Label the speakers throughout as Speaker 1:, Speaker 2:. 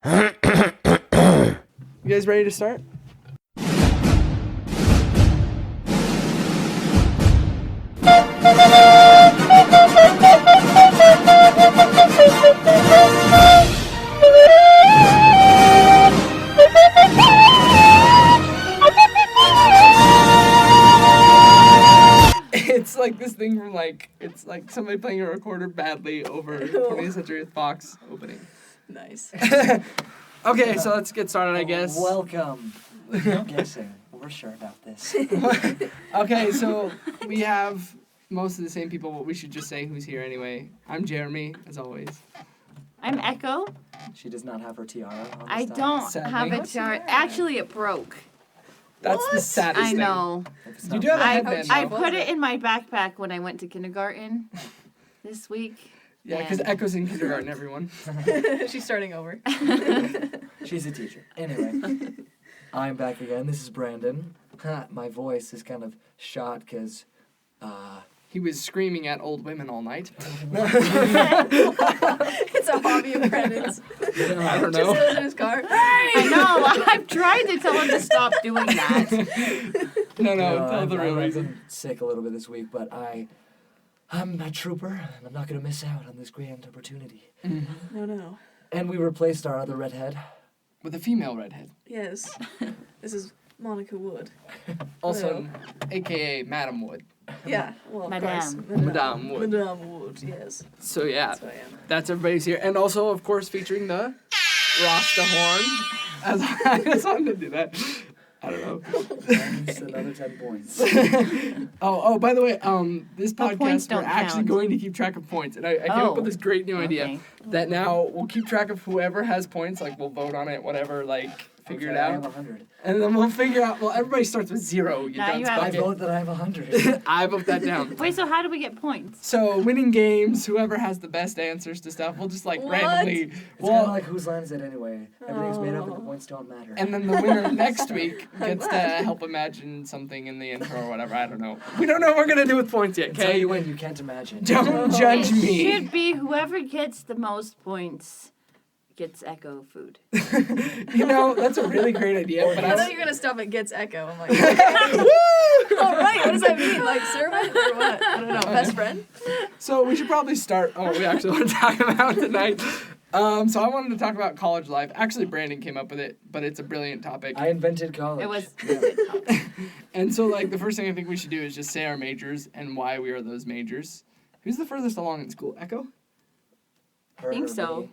Speaker 1: You guys ready to start? It's like this thing from it's like somebody playing a recorder badly over 20th Century Fox opening.
Speaker 2: Nice.
Speaker 1: Okay, so let's get started, I guess.
Speaker 3: Welcome. No guessing. We're sure about this.
Speaker 1: Okay, so we have most of the same people, but we should just say who's here anyway. I'm Jeremy, as always.
Speaker 4: I'm Echo.
Speaker 3: She does not have her tiara on this
Speaker 4: I
Speaker 3: time.
Speaker 4: don't
Speaker 1: Sadly.
Speaker 4: have a tiara. Actually, it broke.
Speaker 1: That's the saddest
Speaker 4: I
Speaker 1: thing.
Speaker 4: know.
Speaker 3: It's
Speaker 1: You
Speaker 3: not
Speaker 1: do have a
Speaker 3: bad.
Speaker 1: headband,
Speaker 4: I
Speaker 1: though.
Speaker 4: put it in my backpack when I went to kindergarten this week.
Speaker 1: Yeah, because
Speaker 4: and-
Speaker 1: Echo's in kindergarten, everyone.
Speaker 2: She's starting over.
Speaker 3: She's a teacher. Anyway, I'm back again. This is Brandon. My voice is kind of shot because,
Speaker 1: He was screaming at old women all night.
Speaker 2: It's a hobby of Brandon's.
Speaker 1: I don't
Speaker 2: Just
Speaker 1: know.
Speaker 2: goes in his car.
Speaker 4: I know. I've tried to tell him to stop doing that.
Speaker 1: No, tell the real
Speaker 3: I've
Speaker 1: reason.
Speaker 3: been sick a little bit this week, but I'm a trooper, and I'm not going to miss out on this grand opportunity.
Speaker 2: No.
Speaker 3: And we replaced our other redhead.
Speaker 1: With a female redhead.
Speaker 2: Yes. This is Monica Wood.
Speaker 1: Also, a.k.a. Madam Wood.
Speaker 2: Yeah. Well, of
Speaker 4: Madame.
Speaker 2: course.
Speaker 1: Madame Wood.
Speaker 2: Madame Wood, yes.
Speaker 1: So yeah,
Speaker 2: That's who I am.
Speaker 1: that's everybody's here. And also, of course, featuring the Rasta Horn. As I just wanted to do that. I don't know.
Speaker 3: That's another 10 points.
Speaker 1: Oh, by the way, this
Speaker 4: The points
Speaker 1: podcast, we're
Speaker 4: don't
Speaker 1: actually
Speaker 4: count.
Speaker 1: going to keep track of points. And I came up with this great new idea
Speaker 4: Okay.
Speaker 1: that now we'll keep track of whoever has points. Like, we'll vote on it, whatever, figure it
Speaker 3: Okay, I have
Speaker 1: out.
Speaker 3: 100.
Speaker 1: And then we'll figure out, well, everybody starts with 0. You
Speaker 4: Now
Speaker 1: dunce
Speaker 4: you have-
Speaker 3: I
Speaker 1: bucket.
Speaker 3: vote that I have 100.
Speaker 1: I vote that down.
Speaker 4: Wait, so how do we get points?
Speaker 1: So, winning games, whoever has the best answers to stuff, we'll just,
Speaker 2: What?
Speaker 1: randomly...
Speaker 3: It's kind of
Speaker 1: Well,
Speaker 3: like whose line is it anyway? Everything's made up and the
Speaker 2: Oh.
Speaker 3: points don't matter.
Speaker 1: and then the winner next week gets to
Speaker 2: glad.
Speaker 1: help imagine something in the intro or whatever. I don't know. We don't know what we're going to do with points yet,
Speaker 3: Until
Speaker 1: okay?
Speaker 3: you win, you can't imagine.
Speaker 1: Don't judge
Speaker 4: It
Speaker 1: me.
Speaker 4: should be whoever gets the most points gets Echo food.
Speaker 1: You know, that's a really great idea, but
Speaker 2: I
Speaker 1: I
Speaker 2: thought you were gonna stop at Gets Echo. I'm like, all
Speaker 1: Woo!
Speaker 2: right, what does that mean? Like servant or what? I don't know. Best friend?
Speaker 1: So we should probably start on what we actually want to talk about tonight. So I wanted to talk about college life. Actually, Brandon came up with it, but it's a brilliant topic.
Speaker 3: I invented college.
Speaker 4: It was.
Speaker 1: And so, the first thing I think we should do is just say our majors and why we are those majors. Who's the furthest along in school? Echo?
Speaker 3: Her,
Speaker 4: I think
Speaker 3: her,
Speaker 4: so.
Speaker 3: me.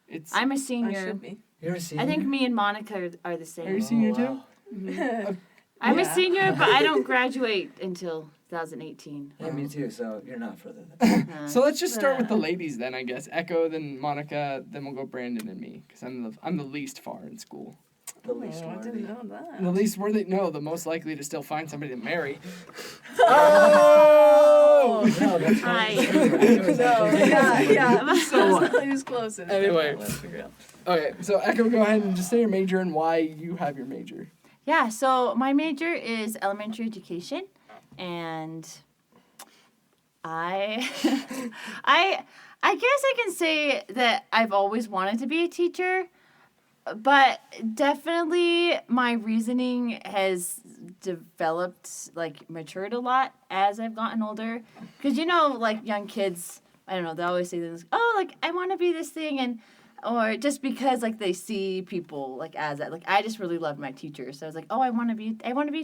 Speaker 1: It's.
Speaker 4: I'm a
Speaker 2: I
Speaker 4: senior.
Speaker 2: should be.
Speaker 3: You're a senior?
Speaker 4: I think me and Monica are the same.
Speaker 1: Are you senior too?
Speaker 3: wow.
Speaker 4: I'm
Speaker 2: Yeah.
Speaker 4: a senior, but I don't graduate until 2018.
Speaker 3: Yeah, me too, so you're not further than
Speaker 1: So let's just start with the ladies then, I guess. Echo, then Monica, then we'll go Brandon and me, because I'm the least far in school.
Speaker 3: the least
Speaker 2: Oh, I
Speaker 3: worthy.
Speaker 2: didn't know that.
Speaker 1: The least worthy, no, the most likely to still find somebody to marry.
Speaker 2: Oh!
Speaker 3: No, that's
Speaker 4: Hi.
Speaker 2: No, yeah.
Speaker 1: So-
Speaker 2: Who's closest?
Speaker 1: Anyway.
Speaker 2: Let's figure it out.
Speaker 1: Okay, so Echo, go ahead and just say your major and why you have your major.
Speaker 4: Yeah, so my major is elementary education, and I I guess I can say that I've always wanted to be a teacher, but definitely my reasoning has developed, matured a lot as I've gotten older. Because, young kids, I don't know, they always say this, I want to be this thing, and or just because they see people as that. I just really loved my teachers. So I was like, I want to be a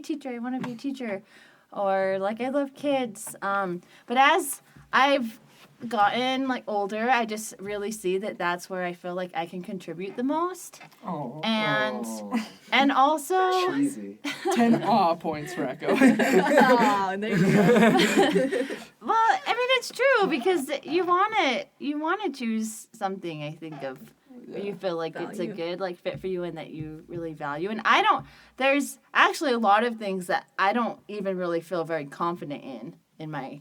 Speaker 4: teacher. Or I love kids. But as I've gotten older, I just really see that that's where I feel like I can contribute the most.
Speaker 1: Oh.
Speaker 4: And
Speaker 3: Oh,
Speaker 4: and also
Speaker 3: cheesy.
Speaker 1: 10 points for Echo.
Speaker 2: Oh, and there you go.
Speaker 4: well, I mean it's true because you wanna choose something I think of where you feel like it's a
Speaker 2: Value.
Speaker 4: good fit for you and that you really value. And there's actually a lot of things that I don't even really feel very confident in my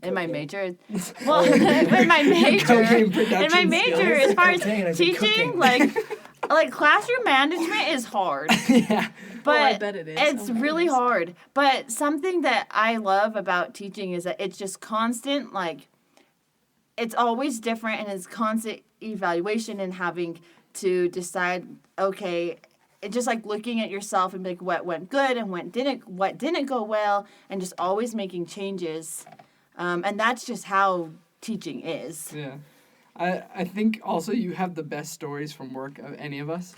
Speaker 4: in my
Speaker 3: cocaine?
Speaker 4: major. Well, in my major,
Speaker 1: Cocaine
Speaker 4: in
Speaker 1: production
Speaker 4: my major,
Speaker 1: skills.
Speaker 4: as far as
Speaker 3: Cocaine, I said
Speaker 4: teaching,
Speaker 3: cooking.
Speaker 4: classroom management is hard.
Speaker 1: Yeah.
Speaker 4: But
Speaker 2: I bet it is.
Speaker 4: it's
Speaker 2: Oh my
Speaker 4: really
Speaker 2: goodness.
Speaker 4: hard. But something that I love about teaching is that it's just constant, it's always different and it's constant evaluation and having to decide, okay, just like looking at yourself and be like what went good and what didn't go well, and just always making changes. And that's just how teaching is.
Speaker 1: Yeah. I think also you have the best stories from work of any of us.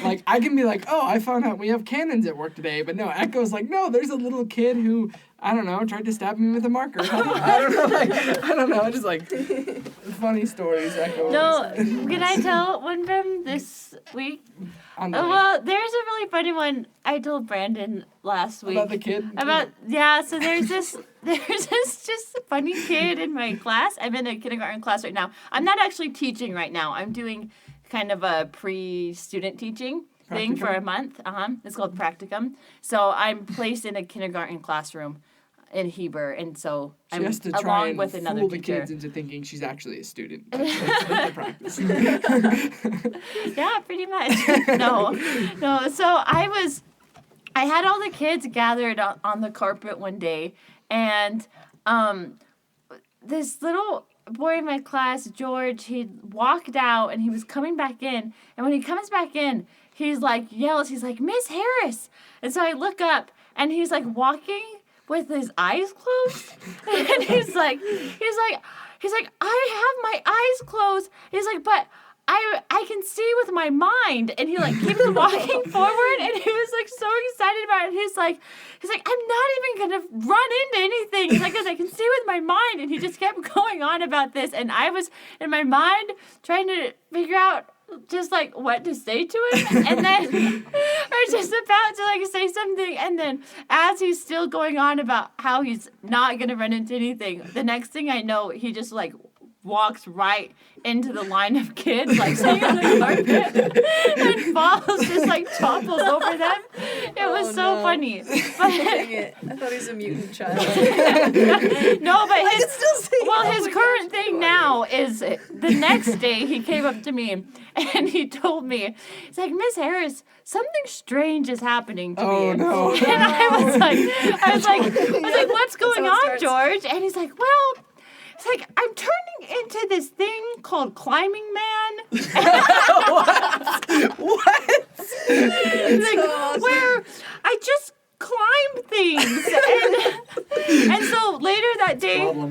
Speaker 1: Like, I can be like, oh, I found out we have cannons at work today. But no, Echo's like, no, there's a little kid who, I don't know, tried to stab me with a marker. I don't know. Just like funny stories, Echo.
Speaker 4: No, can I tell one from this week? Well, there's a really funny one I told Brandon last week.
Speaker 1: About the kid?
Speaker 4: So there's this just funny kid in my class. I'm in a kindergarten class right now. I'm not actually teaching right now. I'm doing kind of a pre-student teaching thing for a month. It's called practicum. So I'm placed in a kindergarten classroom in Heber, and so
Speaker 1: she has to try and fool the kids into thinking she's actually a student. That's the practice.
Speaker 4: Yeah, pretty much. No. So I had all the kids gathered on the carpet one day, and this little boy in my class, George, he walked out and he was coming back in, and when he comes back in, he's like Miss Harris, and so I look up and he's like walking with his eyes closed, and he's like, I have my eyes closed. He's like, but I can see with my mind, and he like keeps walking forward, and he was like so excited about it. He's like, I'm not even gonna run into anything. He's like, 'cause I can see with my mind, and he just kept going on about this, and I was in my mind trying to figure out just like what to say to him, and then I was just about to like say something, and then as he's still going on about how he's not gonna run into anything, the next thing I know, he just like walks right into the line of kids, like sitting on the carpet, and falls, just like topples over them. It was so funny. But
Speaker 2: dang it. I thought he was a mutant child.
Speaker 4: No, but his
Speaker 2: gosh,
Speaker 4: current thing now is the next day he came up to me and he told me, he's like, Miss Harris, something strange is happening to me.
Speaker 1: Oh no.
Speaker 4: And I was like, what's going on, George? And he's like, well, it's like, I'm turning into this thing called Climbing Man.
Speaker 1: What?
Speaker 4: Like, so awesome. Where I just climb things. And so later that day, so later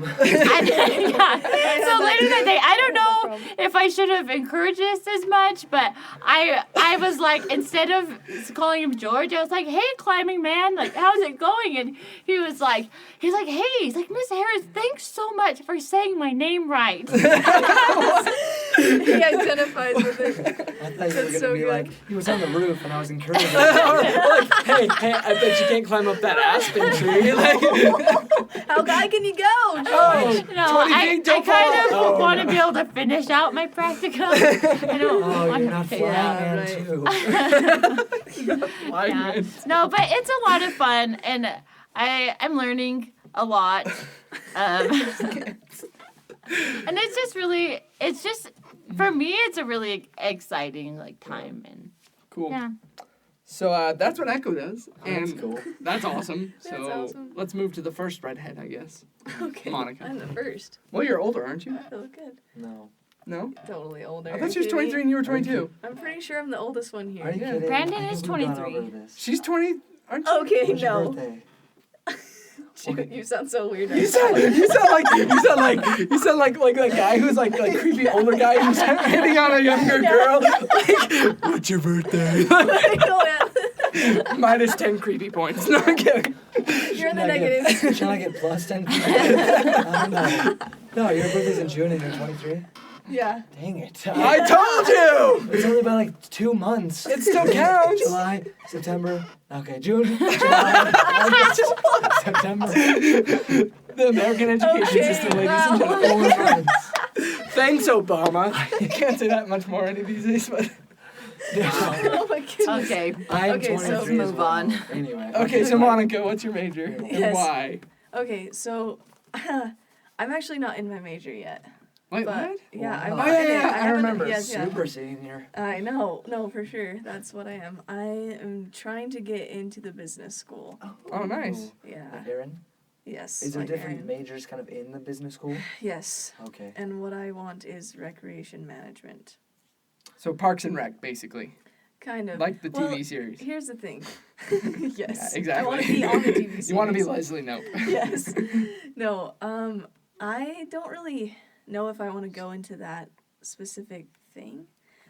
Speaker 4: that day, I don't know if I should have encouraged this as much, but I was like, instead of calling him George, I was like, hey, Climbing Man, like, how's it going? And he's like, Miss Harris, thanks so much for saying my name right.
Speaker 2: He identifies with it.
Speaker 3: I thought you were going to be like, he was on the roof and I was encouraging him.
Speaker 5: Like, hey, I bet you can't climb up that aspen tree. Like,
Speaker 2: how high can you go?
Speaker 1: Oh,
Speaker 4: no, I kind of want to be able to finish out my practicum. I don't want
Speaker 3: you're not
Speaker 4: to
Speaker 3: flying
Speaker 2: right.
Speaker 3: too.
Speaker 4: Yeah. No, but it's a lot of fun, and I'm learning a lot. And it's just for me, it's a really exciting like time, and
Speaker 1: cool.
Speaker 4: Yeah.
Speaker 1: So that's what Echo does, and
Speaker 3: That's cool.
Speaker 1: that's awesome.
Speaker 2: That's
Speaker 1: So
Speaker 2: awesome.
Speaker 1: let's move to the first redhead, I guess.
Speaker 2: Okay.
Speaker 1: Monica.
Speaker 2: I'm the first.
Speaker 1: Well, you're older, aren't you?
Speaker 2: I look good.
Speaker 3: No.
Speaker 1: No?
Speaker 2: Totally older.
Speaker 1: I thought she was 23 and you were 22.
Speaker 2: I'm pretty sure I'm the oldest one here.
Speaker 3: Are you
Speaker 1: Yeah.
Speaker 3: kidding?
Speaker 4: Brandon
Speaker 3: I think
Speaker 4: is
Speaker 3: we've gone
Speaker 4: 23.
Speaker 3: over this.
Speaker 1: She's 20, aren't you?
Speaker 2: Okay,
Speaker 3: When's your
Speaker 2: no.
Speaker 3: birthday?
Speaker 2: Shoot, you sound so weird.
Speaker 1: You sound like that guy who's like creepy older guy who's hitting on a younger girl. Like, what's your birthday? Minus 10 creepy points. No, I'm kidding.
Speaker 2: You're in the negative.
Speaker 3: Should I get plus 10? I don't know. No, your birthday's in June and you're 23?
Speaker 2: Yeah.
Speaker 3: Dang it.
Speaker 1: I told you!
Speaker 3: It's only been like 2 months.
Speaker 1: It still counts.
Speaker 3: July, September, okay, June, July, August, September.
Speaker 1: The American education system, ladies and gentlemen.
Speaker 3: 4 months.
Speaker 1: Thanks, Obama. You can't say that much more any of these days, but...
Speaker 2: Oh my goodness.
Speaker 4: okay.
Speaker 3: I'm
Speaker 2: Okay, so
Speaker 3: 23 as
Speaker 4: move
Speaker 3: well.
Speaker 4: on.
Speaker 3: Anyway.
Speaker 1: Okay, so Monica, what's your major? And
Speaker 2: Yes.
Speaker 1: why?
Speaker 2: Okay, so I'm actually not in my major yet.
Speaker 1: Wait,
Speaker 2: But
Speaker 1: what?
Speaker 2: yeah,
Speaker 3: Wow.
Speaker 2: I'm
Speaker 3: Oh,
Speaker 2: not
Speaker 1: yeah,
Speaker 2: in it.
Speaker 1: yeah, I
Speaker 2: haven't-
Speaker 1: remember.
Speaker 2: Yes, yeah.
Speaker 3: Super senior.
Speaker 2: I know. No, for sure. That's what I am. I am trying to get into the business school.
Speaker 1: Oh, nice.
Speaker 2: Yeah.
Speaker 3: Like Aaron?
Speaker 2: Yes.
Speaker 3: Is there
Speaker 2: like
Speaker 3: different
Speaker 2: Aaron.
Speaker 3: majors kind of in the business school?
Speaker 2: Yes.
Speaker 3: Okay.
Speaker 2: And what I want is recreation management.
Speaker 1: So Parks and Rec, basically,
Speaker 2: Kind of.
Speaker 1: like the TV
Speaker 2: Well,
Speaker 1: series.
Speaker 2: Here's the thing. Yes.
Speaker 1: Yeah, exactly.
Speaker 2: I want to be on the TV series.
Speaker 1: You want to be Leslie Knope.
Speaker 2: Yes. No. I don't really know if I want to go into that specific thing,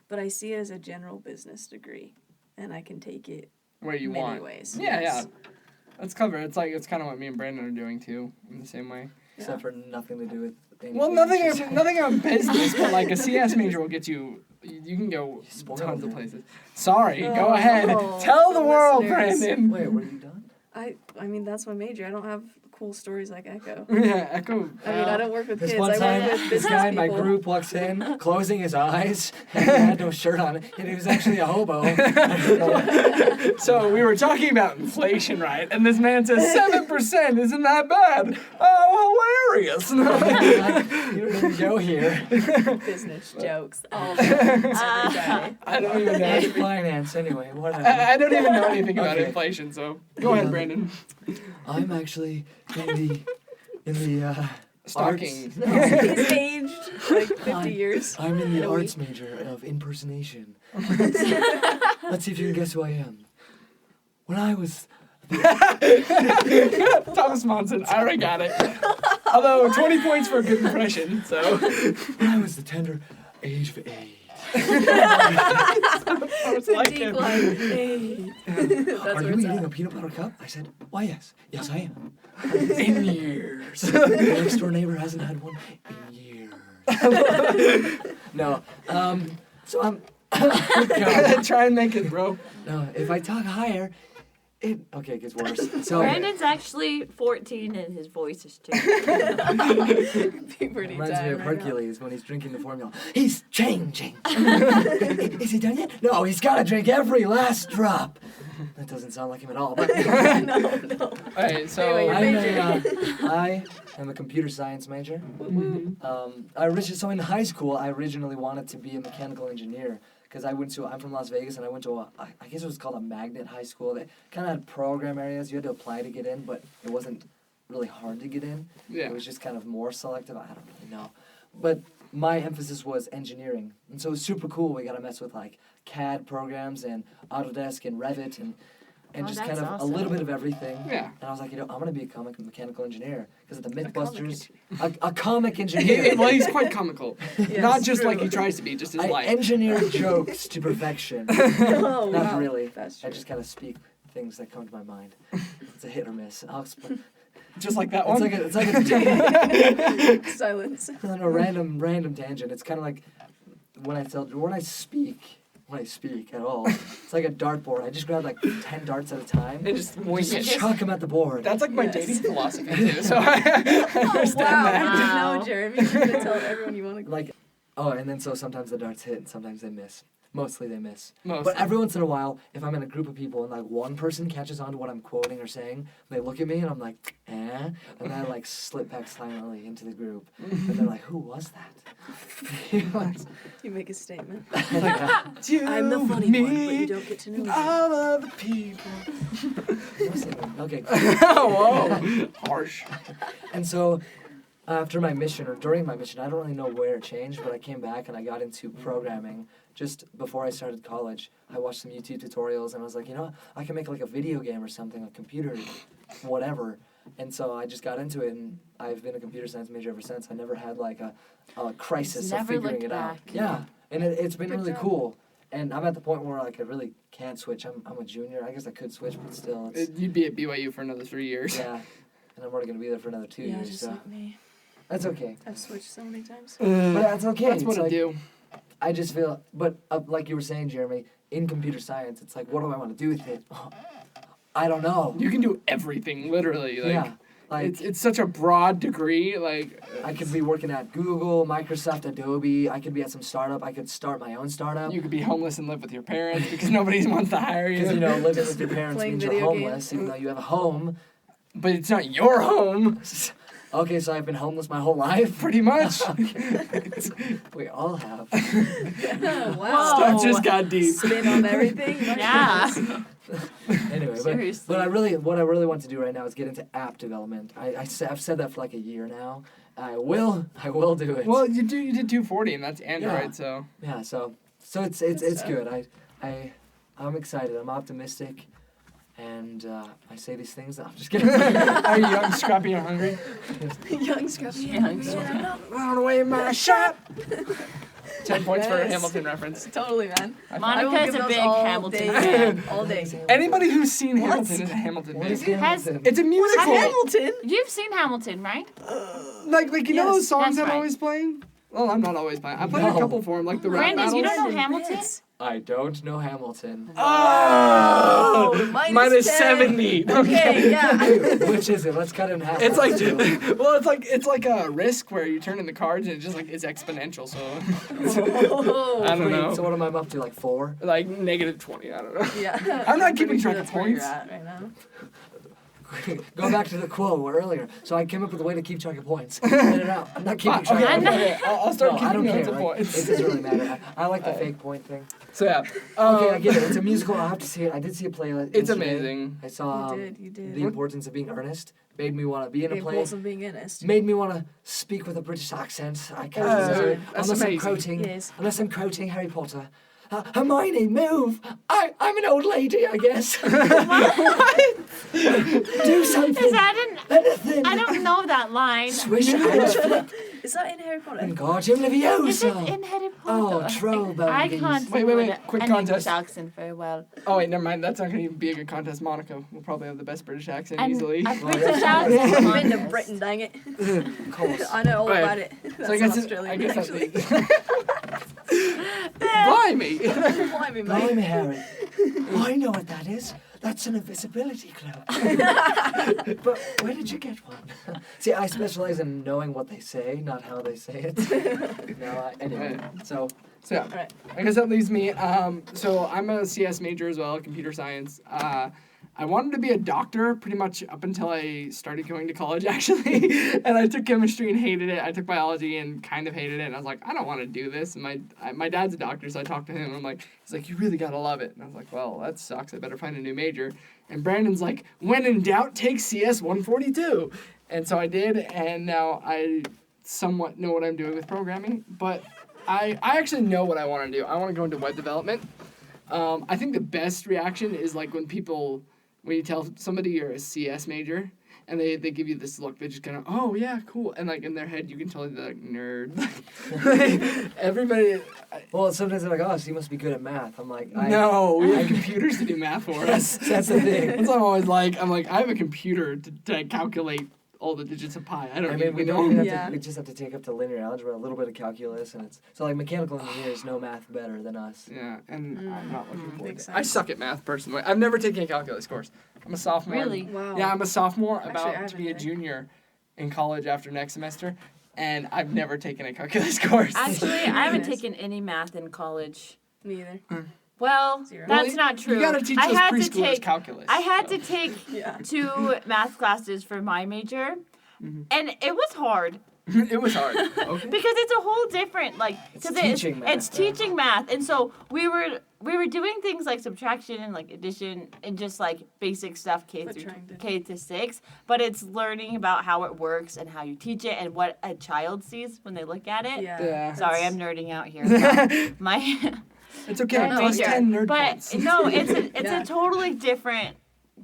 Speaker 2: but I see it as a general business degree, and I can take it
Speaker 1: Where you
Speaker 2: many
Speaker 1: want.
Speaker 2: ways.
Speaker 1: Yeah,
Speaker 2: Yes.
Speaker 1: yeah. That's clever. It's kind of what me and Brandon are doing too, in the same way.
Speaker 3: Except for nothing to do with anything.
Speaker 1: Well, nothing about business, but like a CS major will get you. You can go
Speaker 3: spoiled
Speaker 1: tons of
Speaker 3: it.
Speaker 1: places. Sorry, go
Speaker 2: Oh,
Speaker 1: ahead. Tell the world,
Speaker 2: listeners.
Speaker 1: Brandon.
Speaker 3: Wait, were you done?
Speaker 2: I mean, that's my major. I don't have cool stories like Echo.
Speaker 1: Yeah, Echo.
Speaker 2: I mean, I don't work with
Speaker 3: This
Speaker 2: kids.
Speaker 3: one
Speaker 2: I
Speaker 3: time,
Speaker 2: work with
Speaker 3: this
Speaker 2: business
Speaker 3: guy in my
Speaker 2: people.
Speaker 3: group walks in, closing his eyes, and he had no shirt on, and he was actually a hobo.
Speaker 1: So we were talking about inflation, right? And this man says 7%. Isn't that bad? Oh, hilarious!
Speaker 3: You don't even go here.
Speaker 2: Business jokes all day, every day.
Speaker 1: I don't even know.
Speaker 3: That's finance, anyway. Whatever.
Speaker 1: I don't even know anything about
Speaker 3: Okay.
Speaker 1: inflation. So go ahead, Brandon.
Speaker 3: I'm actually in the
Speaker 1: Stalking.
Speaker 3: arts.
Speaker 2: He's aged like 50 years.
Speaker 3: I'm in
Speaker 2: In
Speaker 3: the
Speaker 2: a
Speaker 3: arts major of impersonation. Let's see if you can guess who I am. When I was
Speaker 1: Thomas Monson. I already got it. Although 20 points for a good impression. So
Speaker 3: the tender age of 8.
Speaker 1: I was
Speaker 2: The
Speaker 1: like
Speaker 2: deep
Speaker 1: him.
Speaker 2: line. Hey. That's
Speaker 3: Are
Speaker 2: where
Speaker 3: you
Speaker 2: it's
Speaker 3: eating
Speaker 2: at.
Speaker 3: a peanut butter cup? I said, why yes. Yes, I am.
Speaker 1: In years.
Speaker 3: The next door neighbor hasn't had one in years. No. So I'm. God.
Speaker 1: Try and make it, bro.
Speaker 3: No, if I talk higher, it gets worse. So
Speaker 4: Brandon's actually 14 and his voice is changed.
Speaker 2: Puberty
Speaker 3: reminds me
Speaker 2: time
Speaker 3: of
Speaker 2: right
Speaker 3: Hercules when he's drinking the formula. He's changing. Is he done yet? No, he's got to drink every last drop. That doesn't sound like him at all. But
Speaker 2: now. No.
Speaker 1: All right, so
Speaker 2: Anyway,
Speaker 3: I am a computer science major. In high school, I originally wanted to be a mechanical engineer because I'm from Las Vegas, and I went to I guess it was called a magnet high school. That kind of had program areas. You had to apply to get in, but it wasn't really hard to get in.
Speaker 1: yeah.
Speaker 3: It was just kind of more selective. I don't really know. But my emphasis was engineering. And so it was super cool. We got to mess with like CAD programs and Autodesk and Revit and
Speaker 4: Oh,
Speaker 3: just
Speaker 4: that's
Speaker 3: kind of
Speaker 4: awesome.
Speaker 3: a little bit of everything.
Speaker 1: Yeah.
Speaker 3: And I was like, I'm going to be a mechanical engineer. Because at the
Speaker 2: A comic
Speaker 3: Mythbusters, a comic engineer.
Speaker 1: Well, he's quite comical.
Speaker 2: Yes,
Speaker 1: Not just
Speaker 2: true.
Speaker 1: like he tries to be, just his
Speaker 3: I
Speaker 1: life.
Speaker 3: engineer jokes to perfection.
Speaker 2: Oh,
Speaker 3: Not
Speaker 2: wow.
Speaker 3: really.
Speaker 2: That's
Speaker 3: I
Speaker 2: true.
Speaker 3: just kind of speak things that come to my mind. It's a hit or miss. I'll explain.
Speaker 1: Just like that
Speaker 3: It's
Speaker 1: one.
Speaker 3: like a
Speaker 2: Silence.
Speaker 3: on a random tangent. It's kind of like when I speak at all. It's like a dartboard. I just grab like 10 darts at a time.
Speaker 1: And just wing
Speaker 3: Just
Speaker 1: it.
Speaker 3: chuck them at the board.
Speaker 1: That's like my
Speaker 2: Yes.
Speaker 1: dating philosophy too. So I understand
Speaker 2: Wow.
Speaker 1: that.
Speaker 4: Wow.
Speaker 2: No, Jeremy, you're going to tell everyone you want to go.
Speaker 3: Like, and then so sometimes the darts hit and sometimes they miss. Mostly they miss.
Speaker 1: Mostly.
Speaker 3: But every once in a while, if I'm in a group of people and like one person catches on to what I'm quoting or saying, they look at me and I'm like, and then I like slip back silently into the group. And they're like, who was that?
Speaker 2: You make a statement.
Speaker 1: You,
Speaker 2: I'm the funny
Speaker 1: me,
Speaker 2: one, but you don't get to know
Speaker 1: and
Speaker 2: me.
Speaker 1: all of the people.
Speaker 3: Okay.
Speaker 1: Whoa, harsh.
Speaker 3: And so after my mission or during my mission, I don't really know where it changed, but I came back and I got into programming just before I started college. I watched some YouTube tutorials and I was like, I can make like a video game or something, a computer, whatever. And so I just got into it, and I've been a computer science major ever since. I never had like a crisis of
Speaker 4: Never
Speaker 3: figuring
Speaker 4: looked
Speaker 3: it out.
Speaker 4: back.
Speaker 3: Yeah, and it's been
Speaker 2: Good
Speaker 3: really
Speaker 2: job.
Speaker 3: cool. And I'm at the point where like I really can't switch. I'm a junior. I guess I could switch, but still, it's
Speaker 1: You'd be at BYU for another 3 years.
Speaker 3: yeah. And I'm already gonna be there for another 2
Speaker 2: Yeah,
Speaker 3: years,
Speaker 2: just
Speaker 3: so
Speaker 2: like me.
Speaker 3: that's okay.
Speaker 2: I've switched so many times.
Speaker 3: But that's okay.
Speaker 1: That's what
Speaker 3: It's
Speaker 1: I
Speaker 3: like,
Speaker 1: do.
Speaker 3: I just feel, but like you were saying, Jeremy, in computer science, it's like, what do I want to do with it? I don't know.
Speaker 1: You can do everything, literally. Like,
Speaker 3: yeah, like
Speaker 1: it's such a broad degree. Like,
Speaker 3: I could be working at Google, Microsoft, Adobe. I could be at some startup. I could start my own startup.
Speaker 1: you could be homeless and live with your parents because nobody wants to hire you.
Speaker 3: Because living
Speaker 2: Just
Speaker 3: with your parents
Speaker 2: playing
Speaker 3: means you're
Speaker 2: video
Speaker 3: homeless,
Speaker 2: games.
Speaker 3: even though you have a home.
Speaker 1: But it's not your home,
Speaker 3: Okay, so I've been homeless my whole life.
Speaker 1: pretty much.
Speaker 3: We all have.
Speaker 2: Oh, wow.
Speaker 1: Stuff just got deep.
Speaker 2: Spin on everything. My
Speaker 4: Yeah.
Speaker 2: goodness.
Speaker 3: Anyway,
Speaker 4: Seriously.
Speaker 3: but what I really want to do right now is get into app development. I've said that for like a year now. I will do it.
Speaker 1: Well, you did 240, and that's Android,
Speaker 3: Yeah.
Speaker 1: so
Speaker 3: Yeah, so So it's good. I'm excited. I'm optimistic, and I say these things. I'm just kidding.
Speaker 1: Are you young, scrappy, and hungry?
Speaker 2: Young scruffy.
Speaker 4: Young
Speaker 1: Run away my shot. 10 points for a
Speaker 2: Yes.
Speaker 1: Hamilton reference.
Speaker 2: Totally, man.
Speaker 4: Monica's a big Hamilton
Speaker 2: day,
Speaker 4: fan.
Speaker 2: all day.
Speaker 1: Anybody who's seen Hamilton is a Hamilton
Speaker 3: What is
Speaker 1: fan.
Speaker 4: Has-
Speaker 3: Hamilton?
Speaker 1: It's a musical.
Speaker 2: Hamilton.
Speaker 4: You've seen Hamilton, right?
Speaker 1: Like you know
Speaker 2: Yes,
Speaker 1: those songs
Speaker 4: that's
Speaker 1: I'm
Speaker 4: right.
Speaker 1: always playing? Well, I'm not always playing. I played a
Speaker 3: No.
Speaker 1: couple for him, like the rap
Speaker 4: Brandon, you
Speaker 1: battles.
Speaker 4: don't know Hamilton?
Speaker 2: Yes.
Speaker 3: I don't know Hamilton.
Speaker 1: Oh!
Speaker 2: Minus 10.
Speaker 1: 70.
Speaker 2: Okay, yeah.
Speaker 3: Which is it? Let's cut it in half.
Speaker 1: It's like,
Speaker 3: Let's do it.
Speaker 1: well, it's like a Risk where you turn in the cards and it just like it's exponential. So
Speaker 2: Oh.
Speaker 1: I don't
Speaker 3: Wait,
Speaker 1: know.
Speaker 3: so what am I up to? Like 4?
Speaker 1: Like -20. I don't know.
Speaker 2: Yeah.
Speaker 1: I'm not keeping
Speaker 2: pretty
Speaker 1: track
Speaker 2: sure
Speaker 1: of
Speaker 2: that's where you're
Speaker 1: points.
Speaker 2: at right now.
Speaker 3: Go back to the quote earlier. So I came up with a way to keep track of points. Get it out. I'm not keeping track.
Speaker 1: Okay,
Speaker 3: of
Speaker 1: okay, I'll start
Speaker 3: No, I
Speaker 1: keeping
Speaker 3: don't
Speaker 1: notes
Speaker 3: care.
Speaker 1: of
Speaker 3: Like,
Speaker 1: points.
Speaker 3: it doesn't really matter. I like the fake point thing.
Speaker 1: So yeah.
Speaker 3: Okay, I get it. It's a musical. I have to see it. I did see a play.
Speaker 1: It's
Speaker 3: yesterday.
Speaker 1: amazing.
Speaker 3: I saw
Speaker 2: You did.
Speaker 3: the importance of being earnest. Made me want to be in
Speaker 2: The
Speaker 3: a play.
Speaker 2: impulse of being honest.
Speaker 3: Made me want to speak with a British accent. I can't
Speaker 1: Oh,
Speaker 3: do it.
Speaker 1: that's
Speaker 3: unless
Speaker 1: amazing.
Speaker 3: I'm quoting.
Speaker 2: Yes.
Speaker 3: Unless I'm quoting Harry Potter. Hermione, move! I'm an old lady, I guess. Do something.
Speaker 4: Is that
Speaker 3: Anything.
Speaker 4: I don't know that line.
Speaker 3: Swish hands, flip,
Speaker 2: Is that in Harry Potter?
Speaker 3: and Guardian
Speaker 4: Is it
Speaker 3: Leviosa.
Speaker 4: in Harry
Speaker 3: Oh,
Speaker 4: Potter?
Speaker 3: troll
Speaker 4: I
Speaker 3: bogies.
Speaker 4: can't
Speaker 1: Wait,
Speaker 4: do
Speaker 1: wait, wait.
Speaker 4: an
Speaker 1: Quick
Speaker 4: English
Speaker 1: contest.
Speaker 4: accent very well.
Speaker 1: Oh wait, never mind. That's not gonna even be a good contest. Monica will probably have the best British accent
Speaker 4: And
Speaker 1: easily.
Speaker 4: a
Speaker 3: Well,
Speaker 4: British
Speaker 3: that's-
Speaker 4: accent.
Speaker 2: I've been to
Speaker 4: contest.
Speaker 2: Britain, dang it.
Speaker 3: Of course.
Speaker 2: I know all
Speaker 1: Right.
Speaker 2: about it. That's
Speaker 1: So I guess
Speaker 2: Australian,
Speaker 1: I guess
Speaker 2: actually.
Speaker 1: Blimey.
Speaker 2: Blimey, mate.
Speaker 3: Blimey, Harry. I know what that is. That's an invisibility cloak. But where did you get one? See, I specialize in knowing what they say, not how they say it. Anyway, so
Speaker 1: So yeah,
Speaker 2: Alright.
Speaker 1: I guess that leaves me. So I'm a CS major as well, computer science. I wanted to be a doctor pretty much up until I started going to college, actually. And I took chemistry and hated it. I took biology and kind of hated it. And I was like, I don't want to do this. And my dad's a doctor, so I talked to him. And I'm like, he's like, you really got to love it. And I was like, well, that sucks. I better find a new major. And Brandon's like, when in doubt, take CS 142. And so I did. And now I somewhat know what I'm doing with programming. But I actually know what I want to do. I want to go into web development. I think the best reaction is like when you tell somebody you're a CS major and they give you this look, they just kind of, oh yeah, cool. And like in their head, you can tell they're like, nerd. Everybody,
Speaker 3: well, sometimes they're like, oh, so you must be good at math. I'm like,
Speaker 1: no, we have computers to do math for us.
Speaker 3: That's the thing.
Speaker 1: That's what I'm always like. I'm like, I have a computer to calculate all the digits of pi. I don't
Speaker 3: I
Speaker 1: need
Speaker 3: mean, we
Speaker 1: to
Speaker 3: don't
Speaker 1: know.
Speaker 3: even have
Speaker 2: Yeah.
Speaker 3: to, we just have to take up to linear algebra, a little bit of calculus, and it's, so like mechanical engineers know math better than us.
Speaker 1: Yeah, and I'm not looking forward
Speaker 2: makes
Speaker 1: to it. I
Speaker 2: sense.
Speaker 1: suck at math personally. I've never taken a calculus course. I'm a sophomore.
Speaker 4: Really?
Speaker 2: Wow.
Speaker 1: Yeah, I'm a sophomore,
Speaker 2: Actually,
Speaker 1: about
Speaker 2: I
Speaker 1: to be a
Speaker 2: haven't, eh?
Speaker 1: junior in college after next semester, and I've never taken a calculus course.
Speaker 4: Actually, I haven't
Speaker 2: Goodness.
Speaker 4: taken any math in college.
Speaker 2: Me either.
Speaker 4: Well,
Speaker 2: Zero.
Speaker 4: that's
Speaker 1: Well,
Speaker 4: not true.
Speaker 1: You gotta teach
Speaker 4: I
Speaker 1: those
Speaker 4: had to
Speaker 1: preschoolers
Speaker 4: take
Speaker 1: calculus.
Speaker 4: I had
Speaker 1: so.
Speaker 4: to take
Speaker 2: Yeah.
Speaker 4: 2 math classes for my major, and it was hard
Speaker 1: It was hard. Okay.
Speaker 4: because it's a whole different
Speaker 3: It's
Speaker 4: because
Speaker 3: teaching math,
Speaker 4: it's teaching math, and so we were doing things like subtraction and like addition and just like basic stuff
Speaker 2: But trying to-
Speaker 4: K to 6, but it's learning about how it works and how you teach it and what a child sees when they look at it.
Speaker 2: Yeah.
Speaker 1: Yeah.
Speaker 4: Sorry, I'm nerding out here. but my
Speaker 1: It's okay.
Speaker 4: my
Speaker 1: Plus
Speaker 4: major.
Speaker 1: 10 nerd
Speaker 4: but
Speaker 1: points.
Speaker 4: no, it's
Speaker 2: Yeah.
Speaker 4: a totally different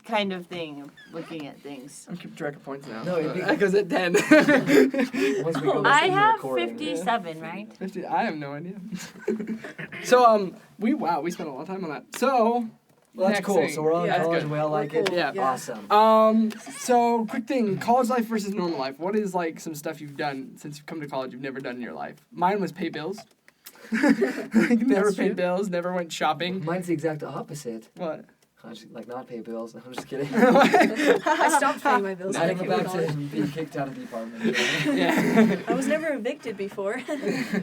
Speaker 4: kind of thing of looking at things.
Speaker 1: I'm keeping track of points now.
Speaker 3: No, it'd be-
Speaker 1: That goes at 10.
Speaker 3: Once we go
Speaker 4: I
Speaker 3: listen to the
Speaker 4: have
Speaker 3: recording.
Speaker 4: 57, right?
Speaker 1: 50. I have no idea. So we spent a lot of time on that. So
Speaker 3: Well, that's
Speaker 1: next
Speaker 3: cool.
Speaker 1: thing.
Speaker 3: So we're all in
Speaker 2: Yeah, that's
Speaker 3: college
Speaker 1: good.
Speaker 3: and we all
Speaker 2: We're
Speaker 3: like it.
Speaker 2: cool.
Speaker 1: Yeah.
Speaker 2: Yeah.
Speaker 3: Awesome.
Speaker 1: So quick thing, college life versus normal life. What is like some stuff you've done since you've come to college you've never done in your life? Mine was pay bills. Like never
Speaker 2: That's
Speaker 1: paid
Speaker 2: true.
Speaker 1: bills, never went shopping.
Speaker 3: Mine's the exact opposite.
Speaker 1: What?
Speaker 3: I just, like not pay bills. I'm just kidding.
Speaker 2: I stopped paying my bills.
Speaker 3: I
Speaker 2: when I
Speaker 3: never
Speaker 2: came to
Speaker 3: back to
Speaker 2: college.
Speaker 3: being kicked out of the apartment.
Speaker 1: Yeah.
Speaker 2: I was never evicted before.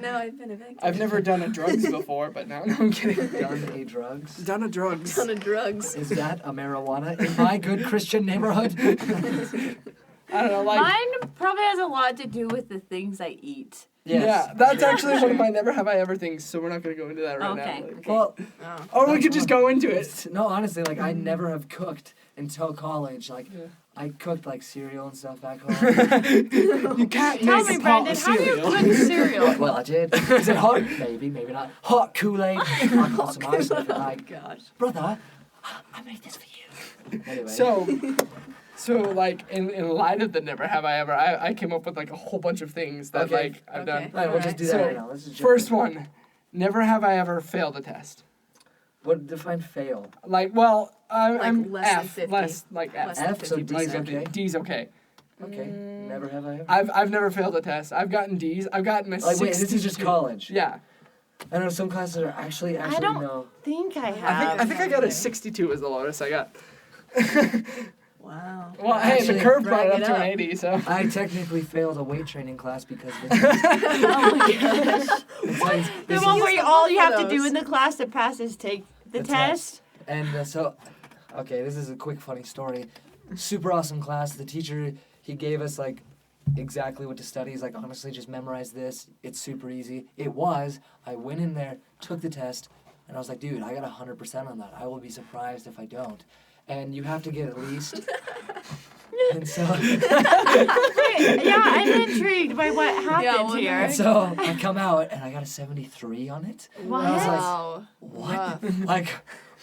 Speaker 2: Now I've been evicted.
Speaker 1: I've never done a drugs before, but now no, I'm kidding.
Speaker 3: Done a drugs.
Speaker 1: Done a drugs.
Speaker 2: Ton of drugs.
Speaker 3: Is that a marijuana in my good Christian neighborhood?
Speaker 1: I don't know, like
Speaker 4: Mine probably has a lot to do with the things I eat.
Speaker 3: Yes.
Speaker 1: yeah, that's actually one of my never have I ever things, so we're not gonna go into that right
Speaker 4: Okay.
Speaker 1: now. Like,
Speaker 3: Well,
Speaker 2: Oh.
Speaker 1: or we
Speaker 3: That's
Speaker 1: could just go into it.
Speaker 3: no, honestly, like I never have cooked until college. Like,
Speaker 1: Yeah.
Speaker 3: I cooked like cereal and stuff back home.
Speaker 1: You can't
Speaker 4: Tell
Speaker 1: make
Speaker 4: me,
Speaker 1: a pot
Speaker 4: Brandon,
Speaker 1: of
Speaker 4: how do you
Speaker 1: cereal.
Speaker 4: cook cereal?
Speaker 3: Well, I did. Is it hot? Maybe, maybe not. Hot Kool-Aid. I got some ice if you
Speaker 2: Oh
Speaker 3: like.
Speaker 2: gosh.
Speaker 3: Brother, I made this for you. Anyway.
Speaker 1: So like in light of the never have I ever, I came up with like a whole bunch of things that
Speaker 3: Okay.
Speaker 1: like I've
Speaker 2: Okay.
Speaker 1: done.
Speaker 3: All right, we'll just do that
Speaker 1: So,
Speaker 3: right now. Let's just jump
Speaker 1: First
Speaker 3: into it.
Speaker 1: one, never have I ever failed a test.
Speaker 3: What define fail?
Speaker 1: Like, well,
Speaker 2: Like
Speaker 1: I'm
Speaker 2: less than
Speaker 1: F,
Speaker 2: 50.
Speaker 1: less like F.
Speaker 2: Less than
Speaker 3: F, so
Speaker 2: 50%.
Speaker 3: D's okay.
Speaker 1: D's okay.
Speaker 3: Okay. Never have I ever.
Speaker 1: I've never failed a test. I've gotten D's. I've gotten a
Speaker 3: Like, wait, this is just
Speaker 1: 62.
Speaker 3: college.
Speaker 1: Yeah.
Speaker 3: I know some classes are actually
Speaker 4: don't-
Speaker 3: no.
Speaker 4: think I
Speaker 1: I
Speaker 4: have.
Speaker 1: think I got a 62 as the lowest I got.
Speaker 2: Wow.
Speaker 1: Well, hey,
Speaker 3: Actually,
Speaker 1: the curve brought
Speaker 2: brag
Speaker 1: it
Speaker 2: it
Speaker 1: up to an
Speaker 2: up.
Speaker 1: 80, so.
Speaker 3: I technically failed a weight training class because of it.
Speaker 4: Oh my gosh.
Speaker 3: It's like,
Speaker 4: The
Speaker 3: this
Speaker 4: one
Speaker 3: is-
Speaker 4: where all you have to do in the class to pass is take the
Speaker 3: The
Speaker 4: test.
Speaker 3: And so, okay, this is a quick funny story. Super awesome class. The teacher, he gave us like exactly what to study. He's like, honestly, just memorize this. It's super easy. It was. I went in there, took the test, and I was like, dude, I got 100% on that. I will be surprised if I don't. And you have to get at least. And so,
Speaker 4: Wait, yeah, I'm intrigued by what happened
Speaker 2: what the
Speaker 4: here.
Speaker 3: and so I come out and I got a 73 on it.
Speaker 4: What?
Speaker 3: I was like,
Speaker 2: Wow.
Speaker 3: what?
Speaker 2: Rough.
Speaker 3: Like,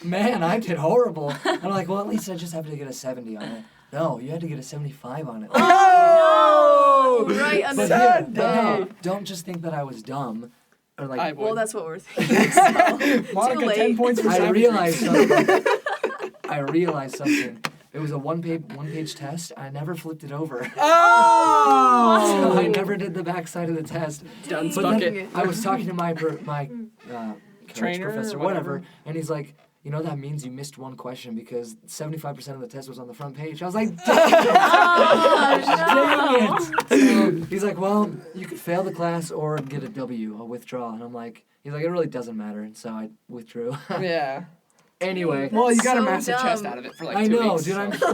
Speaker 3: man, I did horrible. I'm like, well, at least I just have to get a 70 on it. No, you had to get a 75 on it.
Speaker 2: Oh, right under
Speaker 3: But
Speaker 2: the
Speaker 3: here,
Speaker 1: Sad
Speaker 3: but no,
Speaker 2: day.
Speaker 3: don't just think that I was dumb. Or like,
Speaker 1: I
Speaker 2: Well,
Speaker 1: would.
Speaker 2: that's what we're thinking. So,
Speaker 1: Monica,
Speaker 2: too
Speaker 1: 10
Speaker 2: late.
Speaker 1: points for
Speaker 3: I
Speaker 1: savagery.
Speaker 3: realized something. I realized something. It was a one-page test. I never flipped it over. So
Speaker 1: Oh!
Speaker 3: I never did the backside of the test.
Speaker 1: Dunce
Speaker 3: But
Speaker 1: bucket.
Speaker 3: then I was talking to my college
Speaker 1: Trainer
Speaker 3: professor,
Speaker 1: or
Speaker 3: whatever,
Speaker 1: whatever.
Speaker 3: and he's like, you know, that means you missed one question because 75% of the test was on the front page. I was like, dang it. So he's like, well, you could fail the class or get a W, a withdrawal. And I'm like, he's like, it really doesn't matter. And so I withdrew.
Speaker 1: Yeah.
Speaker 3: Anyway.
Speaker 1: Well, you got a
Speaker 2: so
Speaker 1: massive chest
Speaker 2: dumb.
Speaker 1: out of it for like
Speaker 3: I
Speaker 1: 2
Speaker 3: know,
Speaker 1: weeks.
Speaker 3: dude.
Speaker 1: so.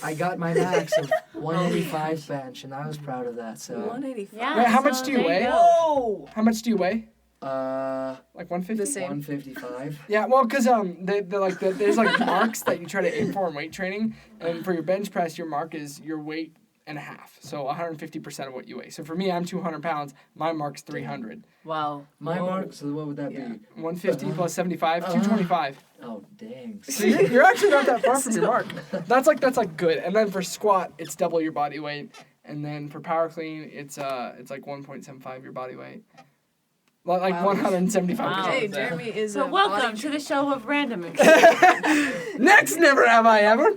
Speaker 3: I got my max of 185 bench, and I was proud of that. So,
Speaker 2: 185.
Speaker 4: Yeah.
Speaker 1: Wait, how much
Speaker 4: so
Speaker 1: do you
Speaker 4: there
Speaker 1: weigh?
Speaker 4: go.
Speaker 2: Whoa.
Speaker 1: How much do you weigh?
Speaker 3: like
Speaker 1: Like 150?
Speaker 2: The same.
Speaker 3: 155.
Speaker 1: Yeah, well, because there's like marks that you try to aim for in weight training, and for your bench press, your mark is your weight and a half, so 150% of what you weigh. So for me, I'm 200 pounds. My mark's 300.
Speaker 4: Wow.
Speaker 3: My
Speaker 2: Whoa.
Speaker 3: mark. So what would that
Speaker 2: Yeah.
Speaker 3: be?
Speaker 1: 150 plus 75, 225.
Speaker 3: Oh dang.
Speaker 1: So you're actually not that far from your mark. That's like good. And then for squat, it's double your body weight, and then for power clean, it's like 1.75 your body weight. Like
Speaker 2: Wow.
Speaker 1: 175%.
Speaker 4: Wow.
Speaker 2: Hey,
Speaker 1: of that.
Speaker 2: Jeremy is
Speaker 4: So
Speaker 2: a
Speaker 4: welcome
Speaker 2: body
Speaker 4: to the show of random.
Speaker 1: Next, never have I ever.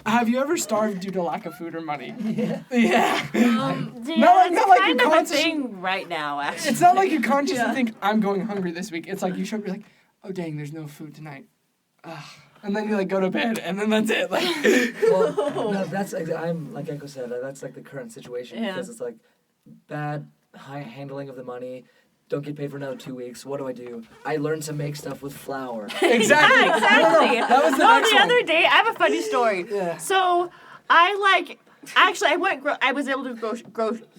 Speaker 1: Have you ever starved due to lack of food or money? Yeah. Yeah.
Speaker 4: Yeah,
Speaker 1: Not
Speaker 4: it's
Speaker 1: like
Speaker 4: kind
Speaker 1: you're
Speaker 4: of a
Speaker 1: conscious-
Speaker 4: thing right now, actually.
Speaker 1: It's not like you consciously
Speaker 2: Yeah.
Speaker 1: think I'm going hungry this week. It's like you should be like, oh dang, there's no food tonight. Ugh. And then you like go to bed, and then that's it. Like,
Speaker 3: Well, no, that's I'm like Echo said. That's like the current situation
Speaker 4: Yeah.
Speaker 3: because it's like bad high handling of the money. Don't get paid for another 2 weeks. What do? I learned to make stuff with flour.
Speaker 1: exactly.
Speaker 4: Yeah, exactly.
Speaker 1: That was the
Speaker 4: No,
Speaker 1: next
Speaker 4: the
Speaker 1: one.
Speaker 4: other day, I have a funny story.
Speaker 1: Yeah.
Speaker 4: So, I was able to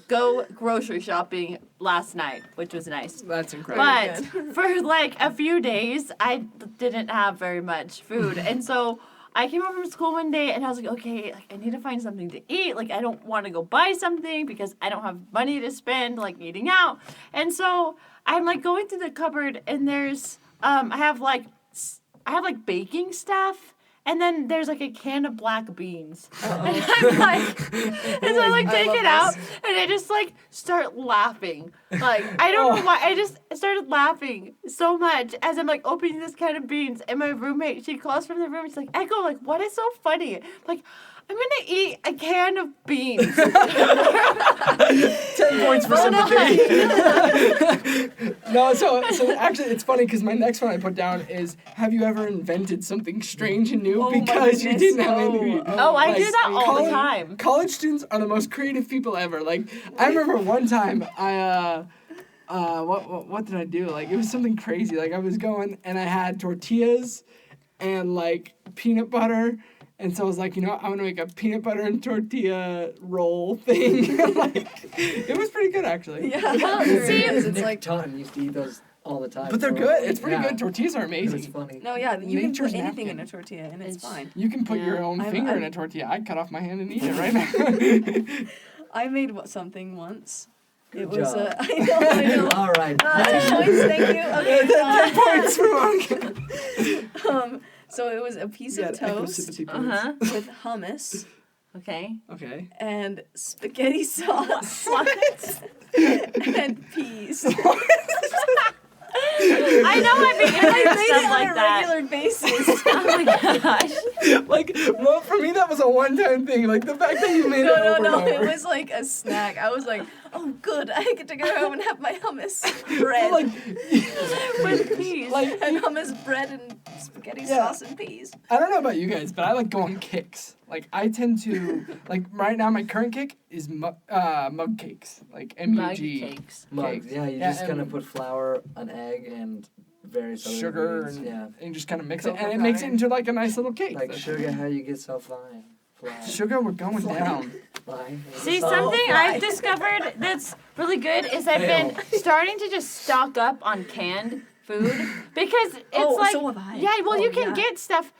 Speaker 4: go grocery shopping last night, which was nice.
Speaker 1: That's incredible.
Speaker 4: But
Speaker 2: Very
Speaker 4: for like a few days, I didn't have very much food. And so I came home from school one day and I was like, okay, like, I need to find something to eat. Like, I don't want to go buy something because I don't have money to spend, like, eating out. And so I'm like going through the cupboard and there's, I have like baking stuff. And then there's like a can of black beans. And I'm like, and so I like take
Speaker 2: love
Speaker 4: it out
Speaker 2: this.
Speaker 4: and I just like start laughing. Like, I don't know why. I just started laughing so much as I'm like opening this can of beans. And my roommate, she calls from the room. She's like, Echo, like, what is so funny? I'm like, I'm going to eat a can of beans.
Speaker 1: 10 points for sympathy. No, so actually, it's funny because my next one I put down is: have you ever invented something strange and new
Speaker 2: Oh my
Speaker 1: because you
Speaker 2: goodness,
Speaker 1: didn't have anything to
Speaker 2: no.
Speaker 1: eat?
Speaker 4: Oh, I do
Speaker 1: Like,
Speaker 4: that all the
Speaker 1: college-
Speaker 4: time.
Speaker 1: College students are the most creative people ever. Like, I remember one time what did I do? Like, it was something crazy. Like, I was going and I had tortillas and like peanut butter. And so I was like, you know what? I'm going to make a peanut butter and tortilla roll thing. Like, it was pretty good, actually.
Speaker 2: Yeah.
Speaker 4: Well,
Speaker 2: There
Speaker 4: see,
Speaker 2: it is. It's
Speaker 3: Nick
Speaker 2: like
Speaker 3: Taunton used to eat those all the time.
Speaker 1: But they're
Speaker 3: so,
Speaker 1: good. It's pretty
Speaker 3: yeah.
Speaker 1: good. Tortillas are
Speaker 3: It's
Speaker 1: amazing.
Speaker 3: funny.
Speaker 2: No, yeah, you can
Speaker 1: Nature's
Speaker 2: put anything
Speaker 1: napkin.
Speaker 2: in a tortilla and it's fine.
Speaker 1: You can put your
Speaker 4: Yeah.
Speaker 1: own
Speaker 2: I've-
Speaker 1: finger in
Speaker 2: I've-
Speaker 1: a tortilla. I'd cut off my hand and eat it right now.
Speaker 2: I made something once.
Speaker 3: Good
Speaker 2: It was
Speaker 3: job.
Speaker 2: I know.
Speaker 3: All right.
Speaker 2: 10 points, thank you. Okay.
Speaker 1: 10 points for Monica.
Speaker 2: So it was a piece of toast
Speaker 4: Uh-huh.
Speaker 2: with hummus
Speaker 4: Okay.
Speaker 1: Okay.
Speaker 2: and spaghetti sauce and peas.
Speaker 4: I know I've been
Speaker 2: I
Speaker 4: eating
Speaker 2: made
Speaker 4: stuff
Speaker 2: it
Speaker 4: like
Speaker 2: on a
Speaker 4: that.
Speaker 2: regular basis.
Speaker 4: Oh my gosh.
Speaker 1: Like, well, for me that was a one-time thing. Like the fact that you made it
Speaker 2: No,
Speaker 1: over
Speaker 2: no,
Speaker 1: and
Speaker 2: it
Speaker 1: over.
Speaker 2: was like a snack. I was like, oh, good, I get to go home and have my hummus bread.
Speaker 1: Like,
Speaker 4: With peas.
Speaker 1: like
Speaker 2: and hummus bread and spaghetti
Speaker 1: Yeah.
Speaker 2: sauce and peas.
Speaker 1: I don't know about you guys, but I like go on kicks. Like I tend to like right now. My current kick is mug cakes, like
Speaker 4: Mug
Speaker 1: MUG
Speaker 4: cakes.
Speaker 3: Mugs.
Speaker 1: cakes.
Speaker 3: Yeah, you
Speaker 1: Yeah,
Speaker 3: just kind of
Speaker 1: and
Speaker 3: put flour, an egg, and various other
Speaker 1: sugar,
Speaker 3: ingredients.
Speaker 1: and,
Speaker 3: Yeah.
Speaker 1: and you just kind of mix it,
Speaker 2: Cocoa
Speaker 1: and it makes it
Speaker 2: powder.
Speaker 1: into like a nice little cake.
Speaker 3: Like
Speaker 1: That's-
Speaker 3: sugar, how you get so fine. Fly.
Speaker 1: Sugar, we're going down.
Speaker 3: Fly.
Speaker 4: See,
Speaker 2: Oh,
Speaker 4: something
Speaker 2: fly.
Speaker 4: I've discovered that's really good is I've been starting to just stock up on canned food because it's like
Speaker 2: so have I.
Speaker 4: yeah, well
Speaker 2: Oh,
Speaker 4: you can
Speaker 2: yeah.
Speaker 4: get stuff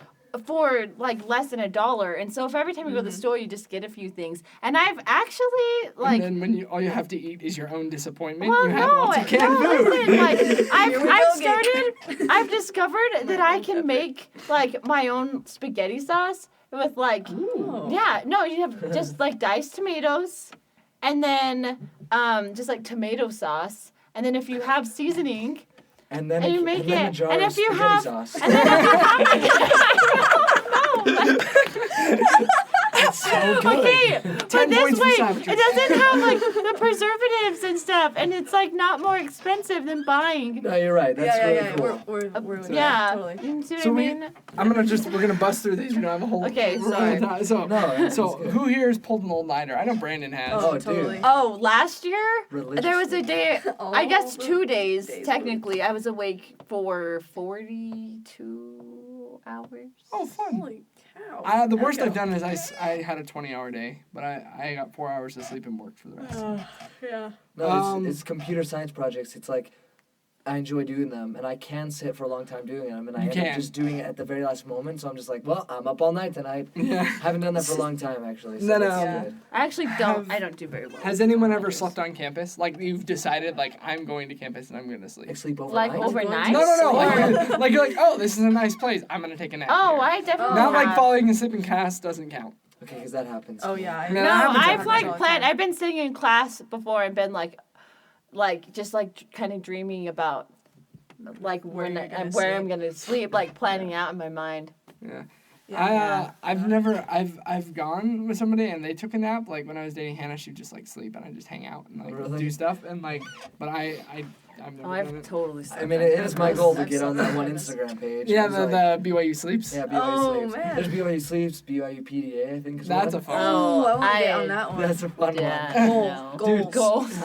Speaker 4: for like less than $1, and so if every time you go to the store you just get a few things, and I've actually like.
Speaker 1: And then when all you have to eat is your own disappointment,
Speaker 4: Well,
Speaker 1: you have
Speaker 4: no,
Speaker 1: lots of canned
Speaker 4: no,
Speaker 1: food.
Speaker 4: listen, like
Speaker 2: Here we
Speaker 4: I've
Speaker 2: go,
Speaker 4: I've discovered that I can make like my own spaghetti sauce with like
Speaker 2: Oh.
Speaker 4: yeah, no, you have just like diced tomatoes, and then just like tomato sauce, and then if you have seasoning,
Speaker 3: And then
Speaker 4: and you
Speaker 3: a,
Speaker 4: make
Speaker 3: and then
Speaker 4: it,
Speaker 3: a jar
Speaker 4: and
Speaker 3: of
Speaker 4: if you
Speaker 3: spaghetti
Speaker 4: have,
Speaker 3: sauce.
Speaker 4: and then if you have,
Speaker 3: That's so good.
Speaker 4: okay,
Speaker 1: 10
Speaker 4: but this
Speaker 1: points for
Speaker 4: way
Speaker 1: savagery.
Speaker 4: it doesn't have like the preservatives and stuff, and it's like not more expensive than buying.
Speaker 3: No, you're right. That's
Speaker 2: yeah,
Speaker 3: really
Speaker 2: yeah,
Speaker 3: cool.
Speaker 2: We're with
Speaker 4: Yeah,
Speaker 2: that, totally.
Speaker 4: you see what
Speaker 1: So
Speaker 4: I
Speaker 1: we-
Speaker 4: mean?
Speaker 1: we're gonna bust through these. We don't have a whole.
Speaker 4: Okay,
Speaker 1: we're
Speaker 4: sorry.
Speaker 1: gonna- So
Speaker 3: No, that's
Speaker 1: so
Speaker 3: good.
Speaker 1: who here has pulled an old nighter? I know Brandon has.
Speaker 2: Oh,
Speaker 3: dude.
Speaker 2: totally.
Speaker 4: Oh, last year
Speaker 3: Religiously.
Speaker 4: there was a day. I guess
Speaker 2: All
Speaker 4: 2
Speaker 2: the
Speaker 4: days
Speaker 2: days
Speaker 4: technically. I was awake for 42 hours.
Speaker 1: Oh, fun.
Speaker 2: Holy cow.
Speaker 1: The worst
Speaker 2: Echo.
Speaker 1: I've done is I had a 20-hour day, but I got 4 hours of sleep and worked for the rest.
Speaker 2: Yeah.
Speaker 3: No, it's computer science projects. It's like I enjoy doing them, and I can sit for a long time doing them, and I
Speaker 1: You
Speaker 3: end up
Speaker 1: can.
Speaker 3: just doing it at the very last moment. So I'm just like, well, I'm up all night tonight.
Speaker 1: Yeah.
Speaker 3: Haven't done that for a long time actually. So
Speaker 1: Then,
Speaker 3: that's
Speaker 2: Yeah.
Speaker 3: good.
Speaker 4: I actually don't. I don't do very well.
Speaker 1: Has anyone ever slept on campus? Like you've decided, like I'm going to campus and I'm going to sleep.
Speaker 3: Like sleep
Speaker 4: Like
Speaker 3: overnight.
Speaker 4: overnight.
Speaker 1: No.
Speaker 4: Or-
Speaker 1: Like you're like, oh, this is a nice place. I'm gonna take a nap.
Speaker 4: Oh,
Speaker 1: here.
Speaker 4: I definitely.
Speaker 1: Not like
Speaker 4: have.
Speaker 1: falling asleep in class doesn't count.
Speaker 3: Okay, because that happens.
Speaker 2: Oh yeah.
Speaker 1: No,
Speaker 4: No,
Speaker 1: that happens
Speaker 4: I've
Speaker 1: all
Speaker 4: like
Speaker 2: the
Speaker 4: planned.
Speaker 2: time.
Speaker 4: I've been sitting in class before and been like just like kind of dreaming about like
Speaker 2: Where
Speaker 4: when
Speaker 2: you're gonna
Speaker 4: where I'm
Speaker 2: sleep.
Speaker 4: gonna sleep, like planning out in my mind.
Speaker 1: Yeah.
Speaker 2: Yeah.
Speaker 1: I've gone with somebody and they took a nap. Like when I was dating Hannah, she'd just like sleep and I just hang out and like
Speaker 3: Really?
Speaker 1: do stuff and like. But I've never
Speaker 4: Oh,
Speaker 1: done
Speaker 4: I've
Speaker 1: it.
Speaker 4: totally.
Speaker 3: I mean, it is my goal to
Speaker 2: I've
Speaker 3: get on that
Speaker 2: slept
Speaker 3: one
Speaker 2: on
Speaker 3: Instagram page.
Speaker 1: Yeah,
Speaker 3: It's
Speaker 1: the
Speaker 3: like-
Speaker 1: BYU sleeps.
Speaker 3: Yeah, BYU
Speaker 2: Oh,
Speaker 3: Sleeps.
Speaker 2: man.
Speaker 3: There's BYU Sleeps, BYU PDA, I think. Is
Speaker 1: That's a
Speaker 3: one.
Speaker 1: fun.
Speaker 2: Oh, I want to get
Speaker 4: I-
Speaker 2: on that one.
Speaker 3: That's a fun
Speaker 4: Yeah.
Speaker 3: one.
Speaker 4: No.
Speaker 2: Goals.
Speaker 4: Goals.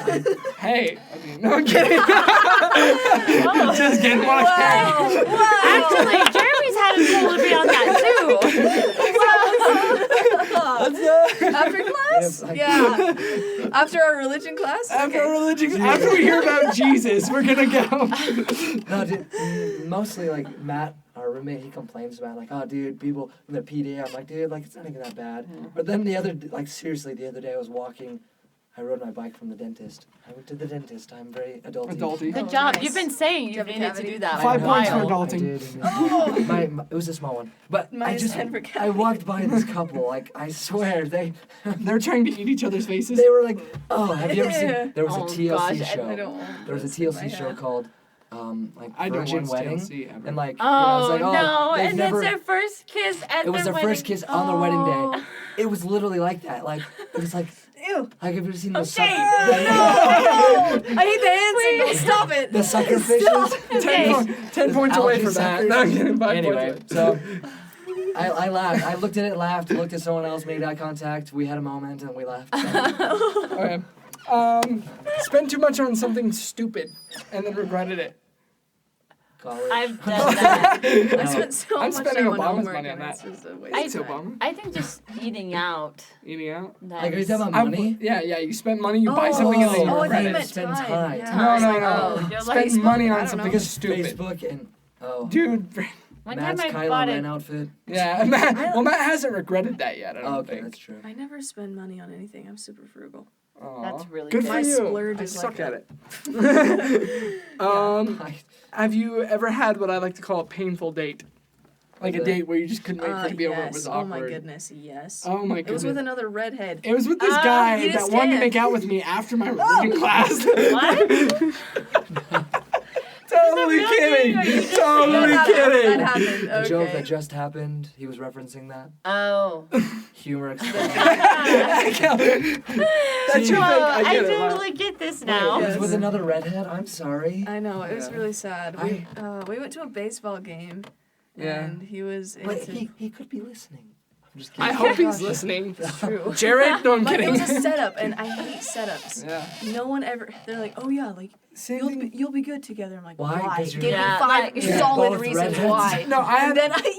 Speaker 1: Hey, I mean, no I'm kidding. Just kidding. What
Speaker 2: Wow. Wow.
Speaker 4: Actually, Jeremy's had a goal to be on that
Speaker 2: After class?
Speaker 3: Yeah.
Speaker 2: Yeah. After our religion class?
Speaker 1: After
Speaker 2: Okay.
Speaker 1: religion, after we hear about Jesus, we're gonna go.
Speaker 3: No, dude, mostly like Matt, our roommate, he complains about like, oh, dude, people in their PDA. I'm like, dude, like it's not even that bad. But then the other day I was walking. I rode my bike from the dentist. I went to the dentist. I'm very adulty.
Speaker 1: Adulty.
Speaker 4: Good
Speaker 2: Oh,
Speaker 4: job.
Speaker 2: nice.
Speaker 4: You've been saying
Speaker 2: Do you
Speaker 4: you've
Speaker 2: have a
Speaker 4: needed to
Speaker 2: cavity?
Speaker 4: do that.
Speaker 1: 5
Speaker 4: for a
Speaker 1: points for
Speaker 4: while.
Speaker 1: adulting.
Speaker 3: I did.
Speaker 2: Oh.
Speaker 3: It was a small one. But
Speaker 2: Mine
Speaker 3: I
Speaker 2: is
Speaker 3: just
Speaker 2: 10 for
Speaker 3: I
Speaker 2: cavity.
Speaker 3: walked by this couple. Like I swear
Speaker 1: They're trying to eat each other's faces.
Speaker 3: they were like, oh, have you ever
Speaker 2: Yeah.
Speaker 3: seen? There was
Speaker 4: Oh,
Speaker 3: a TLC
Speaker 4: gosh,
Speaker 3: show.
Speaker 2: I don't want
Speaker 3: There was a
Speaker 2: this in my
Speaker 3: TLC show
Speaker 2: head.
Speaker 3: called like
Speaker 1: I don't
Speaker 3: Virgin
Speaker 1: watch
Speaker 3: Wedding.
Speaker 1: TLC ever.
Speaker 3: And like,
Speaker 4: Oh,
Speaker 3: I was like, oh,
Speaker 4: no!
Speaker 3: they've
Speaker 4: And
Speaker 3: never.
Speaker 4: it's their first kiss at
Speaker 3: It was
Speaker 4: their
Speaker 3: their first
Speaker 4: wedding.
Speaker 3: kiss on their wedding
Speaker 4: Oh.
Speaker 3: day. It was literally like that. Like it was like
Speaker 2: Ew.
Speaker 3: have you ever seen those
Speaker 4: Okay.
Speaker 2: I hate the hand signal. Stop it.
Speaker 3: the sucker fishes?
Speaker 1: 10 points away
Speaker 3: Algae
Speaker 1: from that.
Speaker 3: suckers.
Speaker 1: No, I'm kidding. 5
Speaker 3: Anyway,
Speaker 1: points.
Speaker 3: so I laughed. I looked at it, laughed, looked at someone else, made eye contact. We had a moment and we laughed. So.
Speaker 1: Okay. Spend too much on something stupid and then regretted it.
Speaker 3: college.
Speaker 4: I've done that.
Speaker 2: I spent so
Speaker 1: I'm
Speaker 2: much
Speaker 1: spending
Speaker 2: time on
Speaker 1: Obama's
Speaker 2: homework
Speaker 1: money on
Speaker 2: and
Speaker 1: that.
Speaker 2: it's just a waste
Speaker 1: Thanks,
Speaker 2: of time.
Speaker 1: Obama.
Speaker 4: I think just eating out.
Speaker 1: Eating out.
Speaker 3: Like, are you
Speaker 4: That's-
Speaker 3: talking about money?
Speaker 1: Yeah, you spend money, you buy something, and then you
Speaker 2: I
Speaker 1: regret
Speaker 2: thought you
Speaker 1: it.
Speaker 2: meant
Speaker 3: Spend
Speaker 2: time.
Speaker 3: time.
Speaker 2: Yeah.
Speaker 1: No,
Speaker 2: I was
Speaker 1: no,
Speaker 2: like,
Speaker 1: no.
Speaker 4: oh, you're
Speaker 1: Spend
Speaker 2: Facebook?
Speaker 1: money
Speaker 2: I
Speaker 1: on
Speaker 2: don't
Speaker 1: something
Speaker 2: know.
Speaker 3: Because
Speaker 1: stupid.
Speaker 3: Facebook and
Speaker 1: Dude,
Speaker 4: One
Speaker 3: Matt's
Speaker 4: time I
Speaker 3: Kylo
Speaker 4: bought
Speaker 3: Ren
Speaker 4: it.
Speaker 3: outfit.
Speaker 1: yeah, Matt hasn't regretted that yet, I don't
Speaker 3: Oh, okay,
Speaker 1: think.
Speaker 3: that's true.
Speaker 2: I never spend money on anything. I'm super frugal.
Speaker 1: Aw.
Speaker 4: That's really
Speaker 1: good
Speaker 4: good.
Speaker 1: for
Speaker 2: My
Speaker 1: you.
Speaker 2: splurge
Speaker 1: I
Speaker 2: is
Speaker 1: suck
Speaker 2: like
Speaker 1: at it.
Speaker 3: I,
Speaker 1: Have you ever had what I like to call a painful date? Like a
Speaker 3: What's that?
Speaker 1: date where you just couldn't wait for it to be over. It was
Speaker 2: yes.
Speaker 1: awkward.
Speaker 2: Oh my goodness, yes.
Speaker 1: Oh my
Speaker 2: It was with
Speaker 1: goodness.
Speaker 2: another redhead.
Speaker 1: It was with this
Speaker 2: You
Speaker 1: guy that
Speaker 2: just
Speaker 1: wanted to
Speaker 2: can't.
Speaker 1: make out with me after my religion class.
Speaker 4: What?
Speaker 1: Totally
Speaker 4: Is it
Speaker 1: kidding.
Speaker 4: really? Or you just
Speaker 1: Totally
Speaker 2: That
Speaker 1: kidding.
Speaker 2: happened.
Speaker 3: the joke
Speaker 2: Okay.
Speaker 3: that just happened, he was referencing that.
Speaker 4: Oh.
Speaker 3: Humor explained.
Speaker 1: That's your thing.
Speaker 4: Whoa,
Speaker 1: I
Speaker 4: I
Speaker 1: get it. Wow.
Speaker 4: totally get this now.
Speaker 3: He was
Speaker 2: Yes.
Speaker 3: with another redhead? I'm sorry.
Speaker 2: I know, it was
Speaker 1: Yeah.
Speaker 2: really sad. We went to a baseball game,
Speaker 1: Yeah.
Speaker 2: and he was
Speaker 3: But
Speaker 2: into...
Speaker 3: he could be listening. I'm just kidding.
Speaker 1: I hope he's
Speaker 2: Gosh.
Speaker 1: listening.
Speaker 2: It's true.
Speaker 1: Jared, no, I'm
Speaker 2: But it was a
Speaker 1: kidding.
Speaker 2: setup, and I hate setups.
Speaker 1: Yeah.
Speaker 2: No one ever... They're like, oh yeah, like, you'll be good together. I'm like,
Speaker 3: Why?
Speaker 2: why?
Speaker 3: 'Cause
Speaker 2: Give
Speaker 3: you're-
Speaker 2: me
Speaker 4: Yeah,
Speaker 2: 5
Speaker 4: like-
Speaker 3: Yeah,
Speaker 2: solid
Speaker 3: both
Speaker 2: reasons
Speaker 3: redheads.
Speaker 2: why.
Speaker 1: No, I
Speaker 2: And then, I'm like, is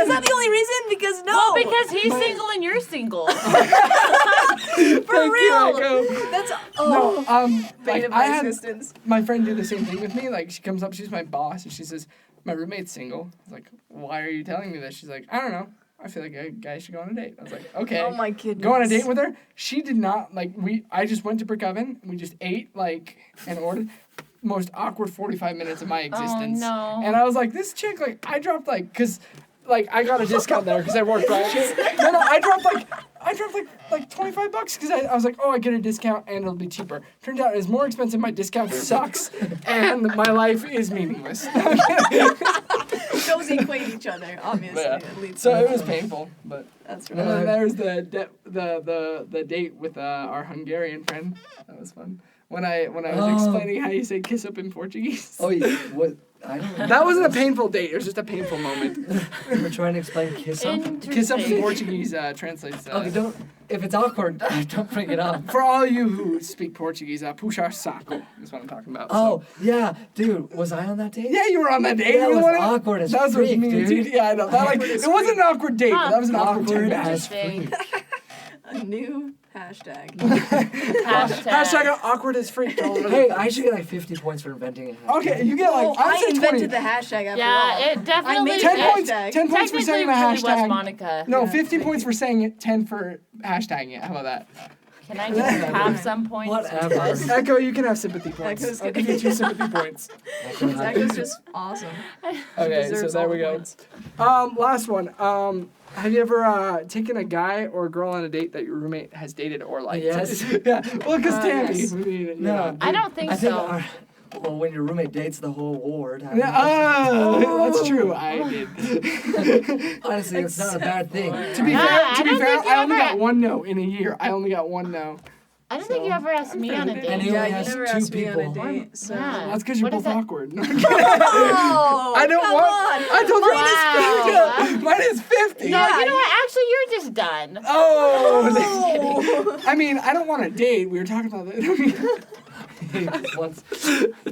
Speaker 2: that the only reason? Because no!
Speaker 4: Well, because he's single and you're single.
Speaker 2: For
Speaker 1: Thank you,
Speaker 2: real!
Speaker 1: Echo.
Speaker 2: That's...
Speaker 1: No,
Speaker 2: Bane
Speaker 1: like
Speaker 2: of
Speaker 1: I
Speaker 2: my
Speaker 1: had
Speaker 2: existence.
Speaker 1: my friend do the same thing with me. Like she comes up, she's my boss, and she says, "My roommate's single." I was like, "Why are you telling me this?" She's like, "I don't know. I feel like a guy should go on a date." I was like, "Okay."
Speaker 2: Oh my goodness.
Speaker 1: Go on a date with her. She did not like I just went to Brick Oven. We just ate like and ordered. Most awkward 45 minutes of my existence.
Speaker 4: Oh, no.
Speaker 1: And I was like, this chick, like I dropped like, cause like I got a discount there because I worked right. No, I dropped like $25 because I was like, oh, I get a discount and it'll be cheaper. Turns out it's more expensive. My discount sucks and my life is meaningless.
Speaker 2: Those equate each other, obviously.
Speaker 1: Yeah.
Speaker 2: At least
Speaker 1: So it was painful, but.
Speaker 2: that's
Speaker 1: And
Speaker 2: right.
Speaker 1: then there's the date with our Hungarian friend. That was fun. When I was
Speaker 3: Oh.
Speaker 1: explaining how you say kiss up in Portuguese.
Speaker 3: Oh, yeah, what? I don't know.
Speaker 1: That wasn't a painful date. It was just a painful moment.
Speaker 3: We're trying to explain kiss up.
Speaker 1: Kiss up in
Speaker 4: Interesting.
Speaker 1: Portuguese translates.
Speaker 3: Okay, don't. If it's awkward, don't bring it up.
Speaker 1: For all you who speak Portuguese, puxar saco is what I'm talking about.
Speaker 3: Oh,
Speaker 1: So.
Speaker 3: yeah, dude, was I on that date?
Speaker 1: Yeah, you were on that date.
Speaker 3: That
Speaker 1: You
Speaker 3: was
Speaker 1: wanna-
Speaker 3: awkward as
Speaker 1: That was
Speaker 3: freak,
Speaker 1: me,
Speaker 3: dude.
Speaker 1: Yeah, I know. That, like, it wasn't an awkward date, but that was an awkward
Speaker 3: Awkward
Speaker 1: 10
Speaker 3: as
Speaker 4: Interesting.
Speaker 3: freak.
Speaker 2: A new hashtag.
Speaker 1: Hashtag awkward as freak.
Speaker 3: Hey, I should get like 50 points for inventing a hashtag.
Speaker 1: Okay, you get like
Speaker 2: Oh,
Speaker 1: I
Speaker 2: I
Speaker 1: said
Speaker 2: invented
Speaker 1: 20.
Speaker 2: the hashtag after
Speaker 4: Yeah,
Speaker 2: all.
Speaker 4: it definitely.
Speaker 2: made
Speaker 1: 10
Speaker 2: it.
Speaker 1: points.
Speaker 2: Hashtag.
Speaker 1: 10 points for
Speaker 4: Technically,
Speaker 1: saying the
Speaker 4: really was
Speaker 1: hashtag.
Speaker 4: Monica.
Speaker 1: No,
Speaker 2: Yeah.
Speaker 1: 15 points for saying it, 10 for hashtagging it. How about that?
Speaker 4: Can I just have some points?
Speaker 3: Whatever.
Speaker 1: Echo, you can have sympathy points.
Speaker 2: Echo's
Speaker 1: I'll give you 2 sympathy points.
Speaker 2: Echo's just awesome.
Speaker 1: Okay, so
Speaker 2: Deserves
Speaker 1: there
Speaker 2: all
Speaker 1: we
Speaker 2: the
Speaker 1: go.
Speaker 2: points.
Speaker 1: Last one. Have you ever taken a guy or a girl on a date that your roommate has dated or liked?
Speaker 3: Yes.
Speaker 1: Yeah. Well, because Tammy.
Speaker 2: yes.
Speaker 1: I mean, you
Speaker 3: No.
Speaker 1: know.
Speaker 4: I don't think
Speaker 3: I think
Speaker 4: so.
Speaker 3: well, when your roommate dates the whole ward. I mean,
Speaker 1: Yeah, that's true. I did.
Speaker 3: honestly, it's not a bad thing.
Speaker 1: To be
Speaker 4: Yeah,
Speaker 1: fair,
Speaker 4: I
Speaker 1: to be
Speaker 4: don't
Speaker 1: fair,
Speaker 4: think you
Speaker 1: I only
Speaker 4: ever-
Speaker 1: got 1 no in a year. I only got 1 no.
Speaker 4: I don't think you ever asked me on a
Speaker 3: And
Speaker 4: date.
Speaker 3: he
Speaker 2: Yeah,
Speaker 3: only
Speaker 2: you
Speaker 3: has
Speaker 2: never
Speaker 3: 2
Speaker 2: asked me on a
Speaker 3: people.
Speaker 2: date, so...
Speaker 4: Yeah.
Speaker 1: That's because you're
Speaker 4: What is
Speaker 1: both
Speaker 4: that?
Speaker 1: awkward.
Speaker 2: Oh,
Speaker 1: I don't
Speaker 2: come
Speaker 1: want.
Speaker 2: on.
Speaker 1: I told
Speaker 4: Wow.
Speaker 1: you mine is 50.
Speaker 4: No,
Speaker 2: Yeah,
Speaker 4: you know what? Actually, you're just done.
Speaker 1: Oh. I mean, I don't want a date. We were talking about that.
Speaker 3: Once,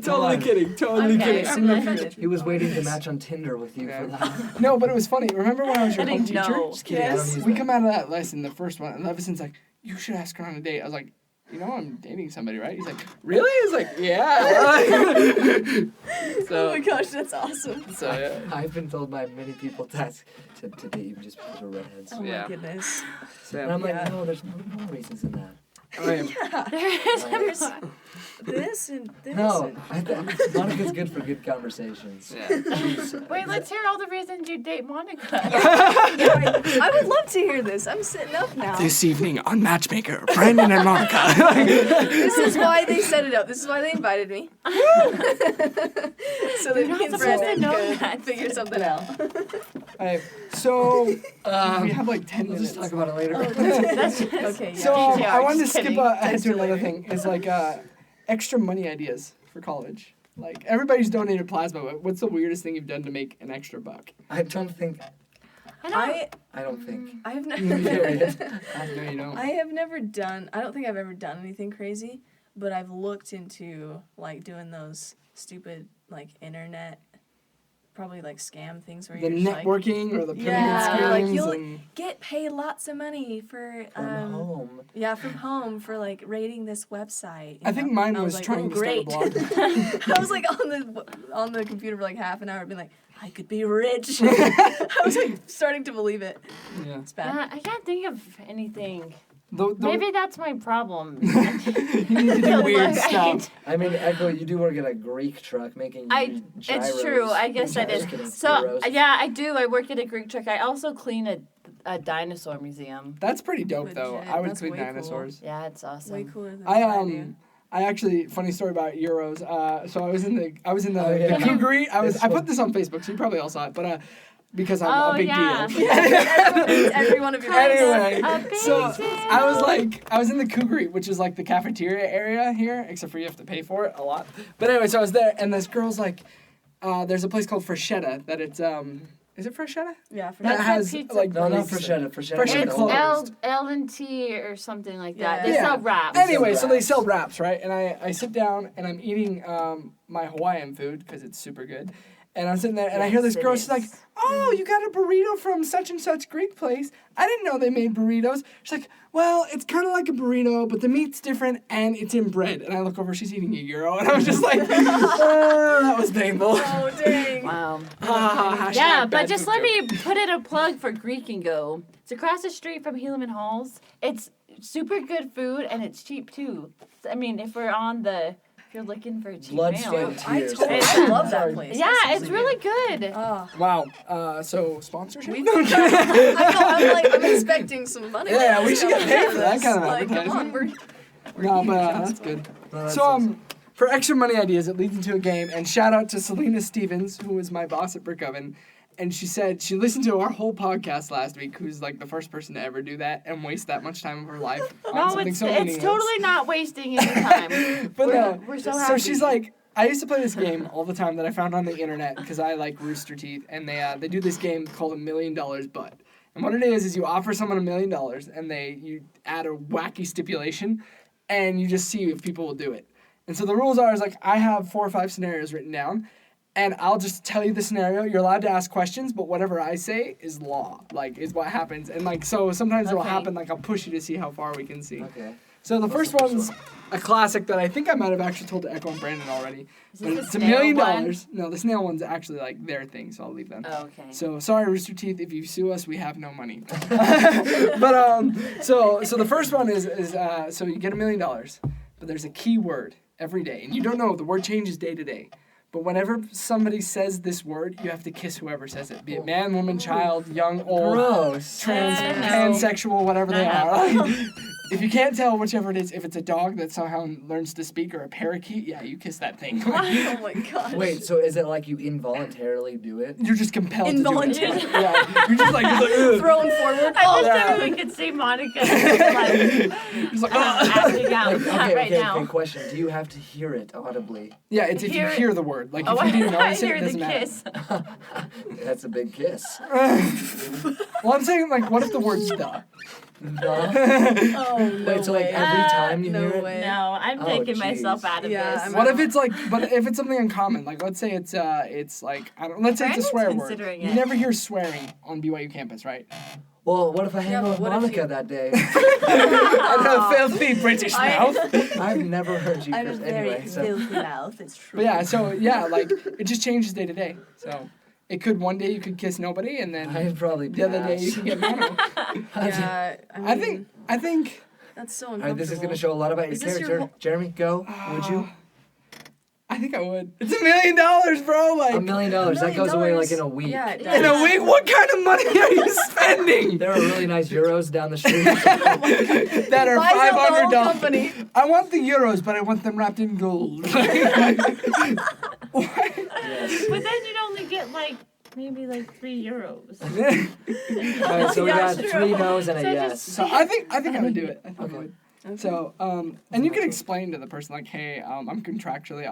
Speaker 1: Totally kidding. Totally
Speaker 4: Okay,
Speaker 1: kidding.
Speaker 4: I'm
Speaker 1: I'm not
Speaker 4: not-
Speaker 1: kidding.
Speaker 3: he was waiting to match on Tinder with you for
Speaker 1: Yeah.
Speaker 3: that.
Speaker 1: No, but it was funny. Remember when I was your
Speaker 4: I
Speaker 1: home
Speaker 4: didn't
Speaker 1: teacher?
Speaker 4: know.
Speaker 3: Just kidding. I don't
Speaker 2: Yes.
Speaker 3: use
Speaker 1: We
Speaker 3: that.
Speaker 1: come out of that lesson, the first one, and Levison's like, "You should ask her on a date." I was like, "You know, I'm dating somebody, right?" He's like, "Really?" He's like, "Yeah."
Speaker 2: Oh
Speaker 1: so,
Speaker 2: my gosh, that's awesome.
Speaker 1: so yeah.
Speaker 3: I've been told by many people that to date you just because we're redheads.
Speaker 2: Oh
Speaker 1: Yeah.
Speaker 2: my goodness.
Speaker 3: And I'm
Speaker 1: So,
Speaker 3: like,
Speaker 2: Yeah.
Speaker 3: no, there's no reasons in that.
Speaker 1: I am.
Speaker 2: There's this and this.
Speaker 3: No,
Speaker 2: and...
Speaker 3: I think Monica's good for good conversations.
Speaker 1: Yeah.
Speaker 3: She's,
Speaker 4: Wait, let's hear all the reasons you date Monica.
Speaker 2: I would love to hear this. I'm sitting up now.
Speaker 1: This evening on Matchmaker, Brandon and Monica.
Speaker 2: This is why they set it up. This is why they invited me. So that
Speaker 4: You're
Speaker 2: me
Speaker 4: not
Speaker 2: and
Speaker 4: supposed to
Speaker 2: Brandon
Speaker 4: know
Speaker 2: could
Speaker 4: that.
Speaker 2: figure something out.
Speaker 1: So we have like 10
Speaker 3: we'll
Speaker 1: minutes.
Speaker 3: just talk about it later.
Speaker 4: That's just,
Speaker 2: Okay, yeah.
Speaker 1: So
Speaker 4: Yeah,
Speaker 1: I wanted to
Speaker 4: just
Speaker 1: skip
Speaker 4: kidding.
Speaker 1: ahead to
Speaker 2: you
Speaker 1: another
Speaker 2: later.
Speaker 1: thing. Is like extra money ideas for college. Like everybody's donated plasma. But what's the weirdest thing you've done to make an extra buck?
Speaker 3: I don't think.
Speaker 2: I
Speaker 3: I
Speaker 2: have
Speaker 3: don't think.
Speaker 2: never.
Speaker 1: No, you don't.
Speaker 2: I have never done. I don't think I've ever done anything crazy, but I've looked into like doing those stupid like internet, probably like scam things where
Speaker 1: The
Speaker 2: you're just
Speaker 1: networking or the pyramid
Speaker 2: Yeah,
Speaker 1: schemes.
Speaker 2: like, you'll-
Speaker 1: and
Speaker 2: get paid lots of money for
Speaker 3: From home.
Speaker 2: yeah, from home for like rating this website.
Speaker 1: I think mine
Speaker 2: I
Speaker 1: was
Speaker 2: like,
Speaker 1: trying
Speaker 2: "Oh,
Speaker 1: to start a
Speaker 2: great."
Speaker 1: blog.
Speaker 2: I was like on the computer for like half an hour, being like, I could be rich. I was like starting to believe it.
Speaker 1: Yeah.
Speaker 2: It's bad.
Speaker 4: I can't think of anything.
Speaker 1: The,
Speaker 4: Maybe that's my problem.
Speaker 1: you need to do weird stuff.
Speaker 3: I mean, Echo, you do work at a Greek truck making
Speaker 4: It's
Speaker 3: gyros.
Speaker 4: true. I guess that
Speaker 3: Just kidding,
Speaker 4: is. So
Speaker 3: gyros.
Speaker 4: yeah, I do. I work at a Greek truck. I also clean a dinosaur museum.
Speaker 1: That's pretty dope, though.
Speaker 2: Legit,
Speaker 1: I would
Speaker 2: that's
Speaker 1: clean
Speaker 2: way cool.
Speaker 1: dinosaurs.
Speaker 4: Yeah, it's awesome.
Speaker 2: Way cooler than
Speaker 1: I
Speaker 2: do.
Speaker 1: I actually funny story about Euros. So I was in the
Speaker 3: Oh, yeah.
Speaker 1: the Cougaree. I
Speaker 3: It's
Speaker 1: put this on Facebook, so you probably all saw it. But because I'm
Speaker 4: Oh,
Speaker 1: a big
Speaker 4: yeah.
Speaker 1: deal.
Speaker 2: Every one of your
Speaker 1: Anyway,
Speaker 4: A big
Speaker 1: so
Speaker 4: deal.
Speaker 1: I was in the Cougaree, which is like the cafeteria area here, except for you have to pay for it a lot. But anyway, so I was there, and this girl's like, there's a place called Freshetta that it's is it Freshetta?
Speaker 2: Yeah, for
Speaker 1: That
Speaker 4: That's
Speaker 1: has
Speaker 4: a pizza.
Speaker 1: like
Speaker 3: No, not
Speaker 1: Greeks-
Speaker 3: Freshetta. Freshetta.
Speaker 1: Freshetta
Speaker 4: It's
Speaker 1: closed.
Speaker 4: L&T or something like that.
Speaker 2: Yeah.
Speaker 4: They
Speaker 1: Yeah.
Speaker 4: sell wraps.
Speaker 1: Anyway, so they
Speaker 3: wraps.
Speaker 1: sell wraps, right? And I sit down and I'm eating my Hawaiian food because it's super good. And I'm sitting there and I hear this
Speaker 4: Yes, it
Speaker 1: girl. She's like,
Speaker 4: is.
Speaker 1: "Oh, you got a burrito from such and such Greek place? I didn't know they made burritos." She's like, "Well, it's kind of like a burrito, but the meat's different and it's in bread." And I look over, she's eating a gyro, and I was just like, "Oh, that was painful."
Speaker 2: Oh dang.
Speaker 4: Wow.
Speaker 1: Hashtag
Speaker 4: Yeah,
Speaker 1: bad
Speaker 4: but just
Speaker 1: food
Speaker 4: let
Speaker 1: joke.
Speaker 4: me put in a plug for Greek and Go. It's across the street from Helaman Halls. It's super good food and it's cheap too. I mean, if you're looking for a cheap
Speaker 3: Blood,
Speaker 4: meal.
Speaker 3: sweat, and
Speaker 2: I
Speaker 3: tears.
Speaker 2: totally
Speaker 4: It's-
Speaker 2: love that place.
Speaker 4: Yeah,
Speaker 2: That
Speaker 4: it's
Speaker 2: sounds
Speaker 4: really good.
Speaker 2: Oh.
Speaker 1: Wow. So sponsorship?
Speaker 2: I know, I'm expecting some money.
Speaker 1: Yeah, we should get paid for that kind of
Speaker 2: like, come on,
Speaker 1: advertising.
Speaker 2: we're
Speaker 1: No,
Speaker 2: huge.
Speaker 1: but that's good.
Speaker 3: No, that's
Speaker 1: So for extra money ideas, it leads into a game. And shout out to Selena Stevens, who was my boss at Brick Oven. And she said she listened to our whole podcast last week, who's like the first person to ever do that and waste that much time of her life on
Speaker 4: No,
Speaker 1: something
Speaker 4: it's
Speaker 1: so
Speaker 4: it's
Speaker 1: meaningless.
Speaker 4: totally not wasting any time.
Speaker 1: But
Speaker 4: we're so
Speaker 1: so
Speaker 4: happy.
Speaker 1: she's like, I used to play this game all the time that I found on the internet because I like Rooster Teeth, and they do this game called $1 Million But. And what it is you offer someone $1 million and you add a wacky stipulation, and you just see if people will do it. And so the rules are is like I have 4 or 5 scenarios written down, and I'll just tell you the scenario. You're allowed to ask questions, but whatever I say is law, like is what happens. And like so sometimes it'll
Speaker 4: Okay.
Speaker 1: happen like I'll push you to see how far we can see.
Speaker 3: Okay.
Speaker 1: So the
Speaker 3: What's
Speaker 1: first
Speaker 3: the first
Speaker 1: one's a classic that I think I might have actually told to Echo and Brandon already.
Speaker 4: Is
Speaker 1: But
Speaker 4: this
Speaker 1: it's
Speaker 4: the
Speaker 1: $1 million.
Speaker 4: snail one?
Speaker 1: No, the snail one's actually like their thing, so I'll leave them.
Speaker 4: Oh, okay.
Speaker 1: So sorry, Rooster Teeth, if you sue us, we have no money. But so the first one is so you get $1 million, but there's a key word every day, and you don't know the word changes day to day. But whenever somebody says this word, you have to kiss whoever says it, be it man, woman, child, young, old,
Speaker 3: Gross.
Speaker 1: trans,
Speaker 4: No.
Speaker 1: pansexual, whatever they
Speaker 4: No.
Speaker 1: are. Like, if you can't tell whichever it is, if it's a dog that somehow learns to speak or a parakeet, yeah, you kiss that thing.
Speaker 2: Oh my gosh.
Speaker 3: Wait, so is it like you involuntarily do it?
Speaker 1: You're just compelled to do it.
Speaker 2: Involuntary.
Speaker 1: Yeah, you're just like, ugh.
Speaker 2: Throwing forward.
Speaker 4: I wish
Speaker 1: yeah.
Speaker 4: that we could see Monica like
Speaker 1: Just like, ugh.
Speaker 4: acting out
Speaker 3: Like,
Speaker 4: that right now.
Speaker 3: okay, question. Do you have to hear it audibly?
Speaker 1: Yeah, it's if you
Speaker 4: Hear it.
Speaker 1: hear the word. Like
Speaker 4: Oh,
Speaker 1: if you didn't
Speaker 4: I
Speaker 1: notice it,
Speaker 4: hear
Speaker 1: it
Speaker 4: the
Speaker 1: doesn't matter.
Speaker 4: kiss.
Speaker 3: That's a big kiss.
Speaker 1: Well, I'm saying like, what if the word's the?
Speaker 3: No.
Speaker 2: Oh, no
Speaker 3: Wait, so like
Speaker 2: way.
Speaker 3: every time you
Speaker 2: no
Speaker 3: hear it?
Speaker 2: way.
Speaker 4: No, I'm
Speaker 3: Oh,
Speaker 4: taking myself
Speaker 3: jeez.
Speaker 4: out of
Speaker 2: Yeah,
Speaker 4: this.
Speaker 2: I'm
Speaker 1: What
Speaker 2: out.
Speaker 1: if it's like, but if it's something uncommon, like let's say it's like I don't, let's say it's a
Speaker 4: Brandon's
Speaker 1: swear word.
Speaker 4: considering
Speaker 1: You
Speaker 4: it.
Speaker 1: never hear swearing on BYU campus, right?
Speaker 3: Well, what if I hang
Speaker 2: Yeah,
Speaker 3: out
Speaker 2: but
Speaker 3: with
Speaker 2: what if
Speaker 3: Monica
Speaker 2: you-
Speaker 3: that day?
Speaker 1: And a filthy British mouth.
Speaker 3: I've never heard you
Speaker 2: I'm a
Speaker 3: curse
Speaker 2: very
Speaker 3: anyway. So.
Speaker 2: filthy mouth. It's true.
Speaker 1: But yeah, so yeah, like it just changes day to day. So it could one day you could kiss nobody, and then
Speaker 3: I'd probably
Speaker 1: the other day you
Speaker 3: pass.
Speaker 1: could get mono.
Speaker 2: Yeah,
Speaker 1: I think.
Speaker 2: that's so
Speaker 3: All
Speaker 2: uncomfortable.
Speaker 3: right, this is going to show a lot about your
Speaker 2: Is this your
Speaker 3: character.
Speaker 2: whole-
Speaker 3: Jeremy, go. Would you?
Speaker 1: I think I would. It's $1 million, bro. Like
Speaker 3: $1 million. That goes away like in a week.
Speaker 2: Yeah, it
Speaker 1: in
Speaker 2: does.
Speaker 1: a week. What kind of money are you spending?
Speaker 3: There are really nice euros down the street.
Speaker 1: That are
Speaker 2: Buys out the whole
Speaker 1: $500.
Speaker 2: company.
Speaker 1: I want the euros, but I want them wrapped in gold.
Speaker 3: Yes.
Speaker 4: But then you'd only get like maybe like €3.
Speaker 3: All right, so we
Speaker 2: Yeah,
Speaker 3: got
Speaker 2: true.
Speaker 3: 3 no's and a
Speaker 4: So
Speaker 3: yes.
Speaker 4: just-
Speaker 1: So I think I would do it. I think I
Speaker 3: Okay.
Speaker 1: would. So and you can explain to the person like, hey, I'm contractually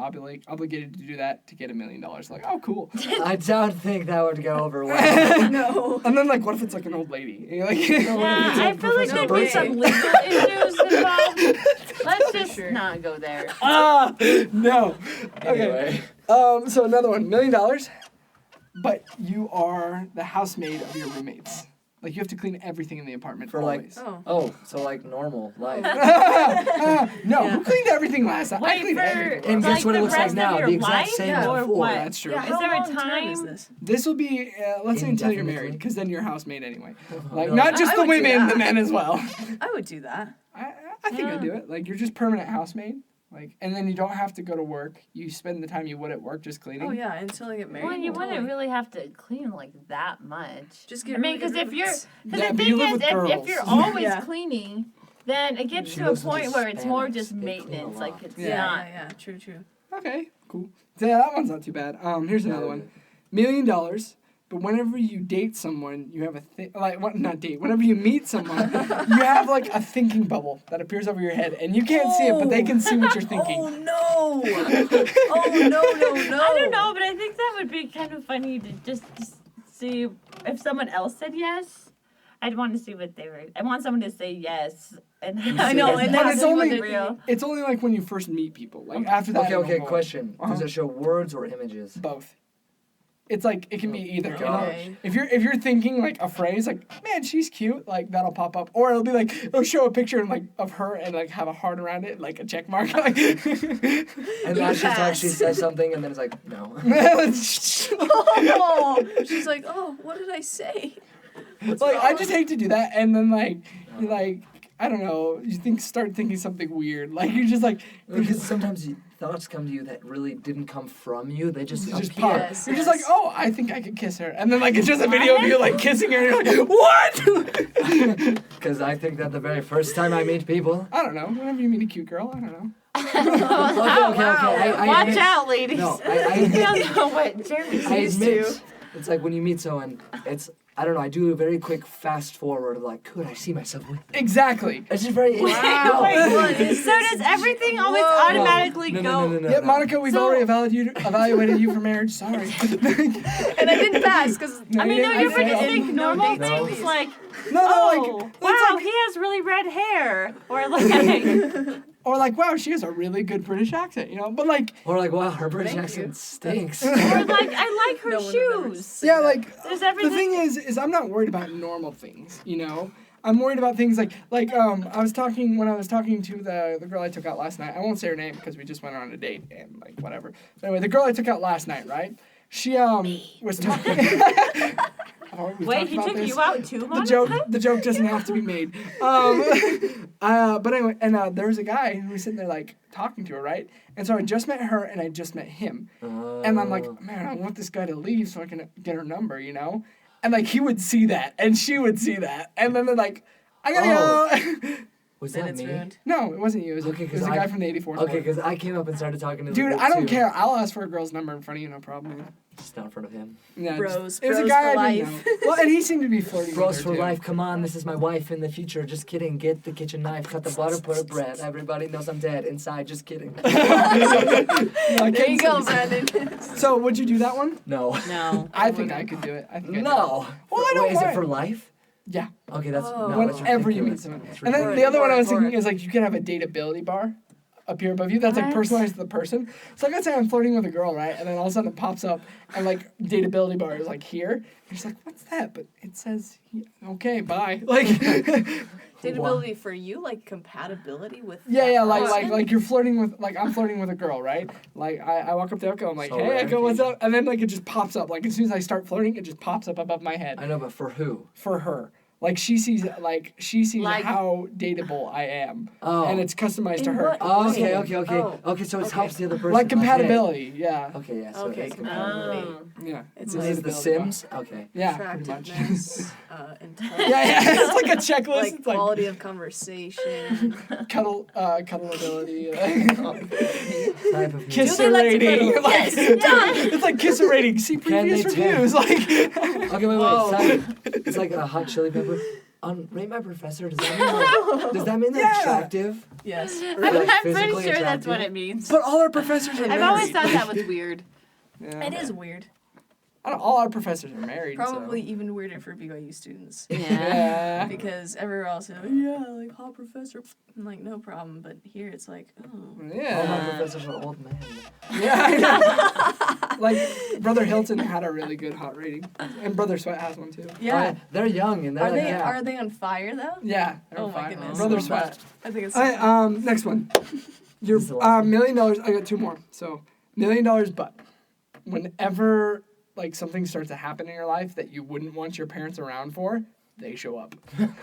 Speaker 1: obligated to do that to get $1 million. Like, oh, cool.
Speaker 3: I don't think that would go over well.
Speaker 2: No.
Speaker 1: And then like, what if it's like an old lady? And you're like,
Speaker 4: Yeah, I feel like
Speaker 2: No
Speaker 4: there'd be
Speaker 2: way.
Speaker 4: some legal issues involved. Let's just
Speaker 2: sure.
Speaker 4: not go there.
Speaker 1: ah, no. Okay.
Speaker 3: Anyway.
Speaker 1: So another one, $1 million, but you are the housemaid of your roommates. Like, you have to clean everything in the apartment
Speaker 3: For, like-
Speaker 1: always.
Speaker 3: So like normal life.
Speaker 1: No, who cleaned everything last night? I
Speaker 4: Wait,
Speaker 1: cleaned
Speaker 4: for
Speaker 1: everything.
Speaker 3: And
Speaker 4: like
Speaker 3: guess what
Speaker 4: the
Speaker 3: it looks like
Speaker 4: rest
Speaker 3: now?
Speaker 4: of your
Speaker 3: The exact
Speaker 4: life,
Speaker 3: same as
Speaker 4: or
Speaker 3: before.
Speaker 4: what?
Speaker 1: That's true.
Speaker 2: Yeah,
Speaker 4: Is
Speaker 2: how
Speaker 4: there a
Speaker 2: long term is
Speaker 4: time?
Speaker 2: this?
Speaker 1: This will be, let's say until you're
Speaker 3: Indefinitely?
Speaker 1: married, because then you're housemaid anyway.
Speaker 3: Oh,
Speaker 1: Like,
Speaker 3: no.
Speaker 1: not just
Speaker 2: I
Speaker 1: the
Speaker 2: would do
Speaker 1: women,
Speaker 2: that.
Speaker 1: the men as well.
Speaker 2: I would do that.
Speaker 1: I think I'd do it. Like, you're just permanent housemaid. Like, and then you don't have to go to work. You spend the time you would at work just cleaning.
Speaker 2: Oh yeah, until I get married.
Speaker 4: Well, you
Speaker 2: totally.
Speaker 4: wouldn't really have to clean like that much.
Speaker 2: Just get
Speaker 4: I mean,
Speaker 2: really good
Speaker 4: because if you're,
Speaker 2: roommates.
Speaker 4: because
Speaker 1: Yeah,
Speaker 4: the
Speaker 1: but you
Speaker 4: thing
Speaker 1: live
Speaker 4: is,
Speaker 1: with
Speaker 4: if
Speaker 1: girls.
Speaker 4: you're always
Speaker 2: Yeah.
Speaker 4: cleaning, then it gets
Speaker 3: She
Speaker 4: to a
Speaker 3: lives with
Speaker 4: point where it's more
Speaker 3: Hispanics.
Speaker 4: just
Speaker 3: They clean a
Speaker 4: maintenance.
Speaker 3: lot.
Speaker 4: Like it's
Speaker 1: Yeah.
Speaker 4: not.
Speaker 2: Yeah, true.
Speaker 1: Okay, cool. So yeah, that one's not too bad. Here's another one. $1 million, but whenever you date someone, you have not date. Whenever you meet someone, you have like a thinking bubble that appears over your head, and you can't see it, but they can see what you're thinking.
Speaker 2: Oh no! Oh no!
Speaker 4: I don't know, but I think that would be kind of funny to just see if someone else said yes. I'd want to see what they were. I want someone to say yes, and I know, and
Speaker 1: But
Speaker 4: then
Speaker 1: it's
Speaker 4: see what
Speaker 1: only
Speaker 4: they're real.
Speaker 1: it's only like when you first meet people. Like after that.
Speaker 3: Okay,
Speaker 1: it'll go
Speaker 3: question.
Speaker 1: Uh-huh.
Speaker 3: Does it show words or images?
Speaker 1: both. It's like it can be either. You know?
Speaker 2: Okay.
Speaker 1: If you're thinking like a phrase like man she's cute, like that'll pop up, or it'll be like it'll show a picture like of her and like have a heart around it, like a check mark.
Speaker 3: And then she
Speaker 2: pass.
Speaker 3: actually says something, and then it's like, no.
Speaker 2: Oh, she's like, oh, what did I say?
Speaker 1: like I just hate to do that, and then like I don't know, start thinking something weird. Like you're just like
Speaker 3: Because sometimes thoughts come to you that really didn't come from you. They just
Speaker 1: you just
Speaker 3: appear.
Speaker 1: pop.
Speaker 2: Yes,
Speaker 1: You're just
Speaker 2: yes.
Speaker 1: like, oh, I think I could kiss her, and then like it's just a video of you like kissing her, and you're like, what?
Speaker 3: Because I think that the very first time I meet people.
Speaker 1: I don't know. Whenever you meet a cute girl, I don't know.
Speaker 3: Okay. I
Speaker 4: Watch
Speaker 3: admit,
Speaker 4: out, ladies.
Speaker 3: No, I
Speaker 4: You
Speaker 3: admit,
Speaker 4: don't know what Jeremy's
Speaker 3: I
Speaker 4: used
Speaker 3: admit.
Speaker 4: to.
Speaker 3: It's like when you meet someone, I don't know, I do a very quick fast forward of like, could I see myself with them?
Speaker 1: Exactly.
Speaker 3: It's just very.
Speaker 2: Wow.
Speaker 4: Wait, so does everything always
Speaker 2: Whoa.
Speaker 4: automatically
Speaker 3: No,
Speaker 4: go?
Speaker 1: Yeah, Monica, we've
Speaker 4: So-
Speaker 1: already evaluated you for marriage. Sorry.
Speaker 2: And I didn't pass because
Speaker 1: No,
Speaker 4: I mean, no,
Speaker 1: you
Speaker 4: you
Speaker 1: didn't.
Speaker 4: ever just
Speaker 1: I
Speaker 4: think
Speaker 1: failed.
Speaker 4: normal
Speaker 3: No.
Speaker 4: things like,
Speaker 1: No,
Speaker 4: oh,
Speaker 1: like,
Speaker 4: wow,
Speaker 1: it's like,
Speaker 4: he has really red hair, or like,
Speaker 1: or like, wow, she has a really good British accent, you know? But like,
Speaker 3: Or like, wow, her British
Speaker 2: Thank
Speaker 3: accent
Speaker 2: you.
Speaker 3: stinks.
Speaker 4: or like, I like her
Speaker 2: No one would ever
Speaker 4: shoes.
Speaker 2: say
Speaker 1: yeah,
Speaker 2: that.
Speaker 1: like,
Speaker 4: There's
Speaker 1: the
Speaker 4: everything.
Speaker 1: thing is I'm not worried about normal things, you know? I'm worried about things like when I was talking to the girl I took out last night. I won't say her name because we just went on a date and like whatever. But anyway, the girl I took out last night, right? She was talking. Oh, we
Speaker 4: Wait,
Speaker 1: talked
Speaker 4: he
Speaker 1: about
Speaker 4: took
Speaker 1: this.
Speaker 4: you out too,
Speaker 1: The
Speaker 4: Monica?
Speaker 1: joke doesn't have to be made. But anyway, and there was a guy who was sitting there like talking to her, right? And so I just met her and I just met him, and I'm like, man, I want this guy to leave so I can get her number, you know? And like he would see that, and she would see that, and then they're like, I gotta go.
Speaker 3: Was
Speaker 2: Then
Speaker 3: that
Speaker 2: it's
Speaker 3: me?
Speaker 2: ruined.
Speaker 1: No, it wasn't you. It was,
Speaker 3: Okay,
Speaker 1: it was
Speaker 3: 'cause
Speaker 1: a guy
Speaker 3: I-
Speaker 1: from the 84th.
Speaker 3: Okay,
Speaker 1: floor.
Speaker 3: because I came up and started talking to the
Speaker 1: Dude,
Speaker 3: group
Speaker 1: I don't
Speaker 3: too.
Speaker 1: care. I'll ask for a girl's number in front of you, no problem.
Speaker 3: Just not in front of him.
Speaker 1: Yeah,
Speaker 2: Bros,
Speaker 1: it was a
Speaker 2: bros
Speaker 1: guy
Speaker 2: for
Speaker 1: I didn't
Speaker 2: life.
Speaker 1: know. Well, and he seemed to be flirting
Speaker 3: Bros
Speaker 1: with
Speaker 3: for
Speaker 1: her too.
Speaker 3: life, come on, this is my wife in the future. Just kidding. Get the kitchen knife, cut the butter, put a bread. Everybody knows I'm dead. Inside, just kidding.
Speaker 2: There you go, Brandon.
Speaker 1: So, would you do that one?
Speaker 3: No.
Speaker 4: No.
Speaker 1: I think I could do it. I think I
Speaker 3: No.
Speaker 1: Well, I don't
Speaker 3: Wait, is it
Speaker 1: mind.
Speaker 3: for life?
Speaker 1: Yeah.
Speaker 3: Okay, that's
Speaker 2: Oh.
Speaker 3: no, that's
Speaker 1: Whenever you meet
Speaker 3: ridiculous.
Speaker 1: someone.
Speaker 3: That's
Speaker 1: And then the
Speaker 3: ridiculous.
Speaker 1: other one I was
Speaker 2: Or-
Speaker 1: thinking is like you can have a dateability bar up here above you. That's like
Speaker 4: What?
Speaker 1: personalized to the person. So like let's say I'm flirting with a girl, right? And then all of a sudden it pops up and like dateability bar is like here. And she's like, what's that? But it says, okay, bye. Like,
Speaker 2: Dateability for you, like compatibility with.
Speaker 1: yeah,
Speaker 2: that
Speaker 1: like
Speaker 2: person?
Speaker 1: you're flirting with, like I'm flirting with a girl, right? Like I walk up to Echo, I'm like,
Speaker 3: So
Speaker 1: hey
Speaker 3: rare,
Speaker 1: Echo, what's
Speaker 3: dude.
Speaker 1: up? And then like it just pops up. Like as soon as I start flirting, it just pops up above my head
Speaker 3: I know, but for who?
Speaker 1: for her. Like she sees
Speaker 4: Like-
Speaker 1: how dateable I am.
Speaker 3: Oh.
Speaker 1: And it's customized to
Speaker 2: In
Speaker 1: her.
Speaker 2: what
Speaker 3: Oh,
Speaker 2: way?
Speaker 3: okay, okay, okay.
Speaker 2: Oh,
Speaker 3: Okay, so it
Speaker 2: okay.
Speaker 3: helps the other person.
Speaker 1: Like compatibility, yeah.
Speaker 3: Okay, yeah. So
Speaker 2: Okay,
Speaker 3: it's
Speaker 2: compatibility.
Speaker 3: compatibility.
Speaker 1: Yeah.
Speaker 2: It's
Speaker 3: This
Speaker 2: like
Speaker 3: is The
Speaker 1: dateability bar.
Speaker 3: Sims? Okay.
Speaker 1: Yeah, pretty much.
Speaker 2: attractiveness, intelligence,
Speaker 1: yeah, it's like a checklist.
Speaker 2: like
Speaker 1: It's like
Speaker 2: quality of conversation.
Speaker 1: cuddleability,
Speaker 3: Type of
Speaker 1: kisser
Speaker 2: like to
Speaker 1: rating.
Speaker 2: cuddle?
Speaker 1: Like, it's like kisser rating. See
Speaker 3: Can they
Speaker 1: previous
Speaker 3: tell?
Speaker 1: reviews. Like,
Speaker 3: Okay, wait,
Speaker 2: Whoa.
Speaker 3: sorry. It's like a hot chili pepper. On Rate My Professor, does that mean they're
Speaker 1: Yeah.
Speaker 3: attractive?
Speaker 2: Yes.
Speaker 3: Or,
Speaker 4: I'm
Speaker 3: like,
Speaker 4: pretty
Speaker 3: physically
Speaker 4: sure that's what
Speaker 3: attractive?
Speaker 4: it means.
Speaker 1: but all our professors are
Speaker 4: I've
Speaker 1: married.
Speaker 4: always thought that was weird.
Speaker 1: Yeah.
Speaker 2: It is weird.
Speaker 1: I don't. All our professors are married.
Speaker 2: Probably even weirder for BYU students.
Speaker 1: So.
Speaker 4: Yeah.
Speaker 1: Yeah.
Speaker 2: Because everywhere else is like, yeah, like hot professor. I'm like, no problem. But here it's like, oh.
Speaker 3: All my
Speaker 1: Yeah.
Speaker 3: professors are old men.
Speaker 1: Yeah. I know. Like Brother Hilton had a really good hot rating, and Brother Sweat has one too.
Speaker 2: Yeah.
Speaker 3: They're young and they're
Speaker 2: Are
Speaker 3: like,
Speaker 2: they
Speaker 3: yeah.
Speaker 2: are they on fire though?
Speaker 1: Yeah. they're
Speaker 2: Oh my
Speaker 1: fine.
Speaker 2: goodness.
Speaker 1: Brother
Speaker 2: Love
Speaker 1: Sweat.
Speaker 2: that. I think it's
Speaker 1: Next one. Your
Speaker 3: This is the last
Speaker 1: $1 million. I got two more. So $1 million, but whenever like something starts to happen in your life that you wouldn't want your parents around for, they show up.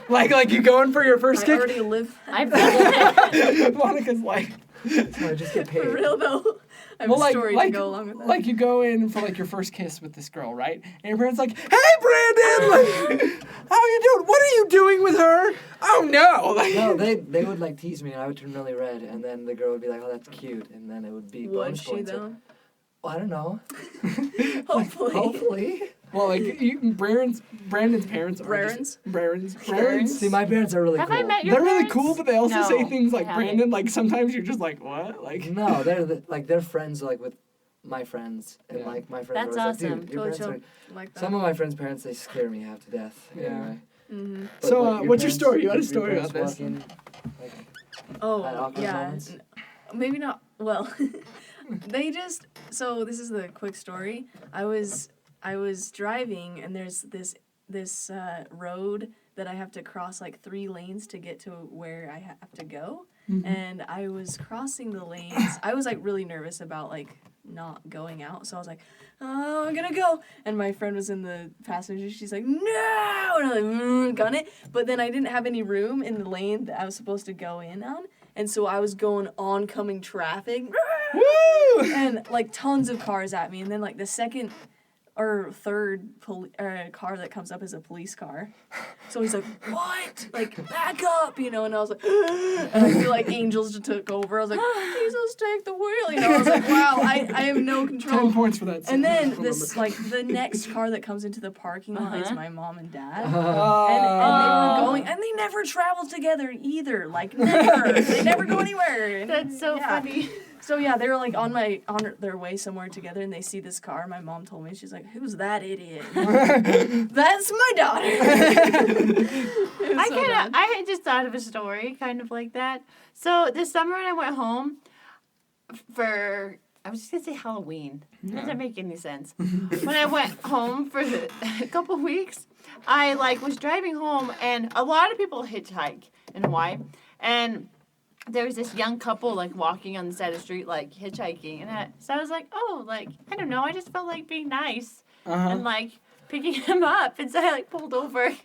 Speaker 1: like you going for your first
Speaker 2: I
Speaker 1: kick.
Speaker 2: already live
Speaker 4: I've done it.
Speaker 1: Monica's like,
Speaker 3: So I just get paid.
Speaker 2: for real though. I have
Speaker 1: well,
Speaker 2: a story to go along with that.
Speaker 1: like you go in for like your first kiss with this girl, right? And your parents like, hey Brandon, like, how you doing? What are you doing with her? Oh no, like.
Speaker 3: No, they would like tease me and I would turn really red and then the girl would be like, oh, that's cute. And then it would be
Speaker 2: Would
Speaker 3: bonus
Speaker 2: she
Speaker 3: points.
Speaker 2: though?
Speaker 3: Well, I don't know.
Speaker 2: Hopefully.
Speaker 3: Hopefully.
Speaker 1: Well, like Brandon's parents are
Speaker 2: Brandon's?
Speaker 1: Brandon's.
Speaker 3: See, my parents are really
Speaker 4: Have
Speaker 3: cool.
Speaker 4: I met your
Speaker 1: They're really
Speaker 4: parents?
Speaker 1: cool, but they also
Speaker 4: No,
Speaker 1: say things
Speaker 4: I
Speaker 1: like
Speaker 4: haven't.
Speaker 1: Brandon. Like sometimes you're just like, what? Like.
Speaker 3: No, they're friends like with my friends and
Speaker 1: Yeah.
Speaker 3: like my friends
Speaker 4: That's
Speaker 3: are always
Speaker 4: awesome.
Speaker 3: like, dude, your
Speaker 2: Totally
Speaker 3: parents
Speaker 2: chill
Speaker 3: are...
Speaker 2: like that.
Speaker 3: Some of my friends' parents, they scare me half to death.
Speaker 1: Yeah.
Speaker 3: Anyway.
Speaker 2: Mm-hmm.
Speaker 3: But
Speaker 1: So,
Speaker 3: what,
Speaker 1: what's your
Speaker 3: parents-
Speaker 1: story? You had a
Speaker 3: your
Speaker 1: story
Speaker 3: parents
Speaker 1: about this.
Speaker 3: walk in, like, at
Speaker 2: Oh,
Speaker 3: awkward
Speaker 2: yeah.
Speaker 3: moments?
Speaker 2: Maybe not. Well, they just. So this is the quick story. I was driving, and there's this road that I have to cross like 3 lanes to get to where I have to go. And I was crossing the lanes. I was like really nervous about like not going out, so I was like, oh, I'm gonna go. And my friend was in the passenger. She's like, no, and I'm like, gun it. But then I didn't have any room in the lane that I was supposed to go in on, and so I was going oncoming traffic.
Speaker 1: Woo!
Speaker 2: And like tons of cars at me, and then like the second or third car that comes up is a police car. So he's like, what? Like, back up, you know? And I was like, and I feel like angels just took over. I was like, Jesus, take the wheel, you know? I was like, wow, I have no
Speaker 1: 10
Speaker 2: control.
Speaker 1: points for that.
Speaker 2: And then
Speaker 1: Remember.
Speaker 2: this, like, the next car that comes into the parking lot is my mom and dad. And they
Speaker 1: Oh.
Speaker 2: were going, and they never traveled together either. Like, never. They never go anywhere. And,
Speaker 4: That's so
Speaker 2: yeah.
Speaker 4: funny.
Speaker 2: So yeah, they were like on their way somewhere together, and they see this car. My mom told me, she's like, "Who's that idiot?" That's my daughter.
Speaker 4: I had just thought of a story kind of like that. So this summer when I went home for, I was just gonna say Halloween. That doesn't make any sense. When I went home for a couple weeks, I like was driving home, and a lot of people hitchhike in Hawaii, and there was this young couple like walking on the side of the street like hitchhiking, and so I was like, oh, like I don't know, I just felt like being nice and like picking him up, and so I like pulled over, and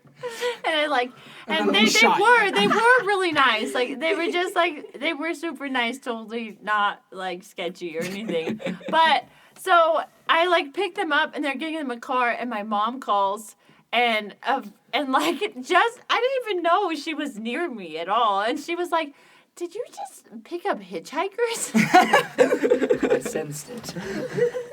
Speaker 4: I like, and
Speaker 1: then
Speaker 4: they
Speaker 1: shot
Speaker 4: were really nice, like they were just like they were super nice, totally not like sketchy or anything, but so I like picked them up, and they're getting in my car, and my mom calls. And like just I didn't even know she was near me at all, and she was like, did you just pick up hitchhikers?
Speaker 3: I sensed it.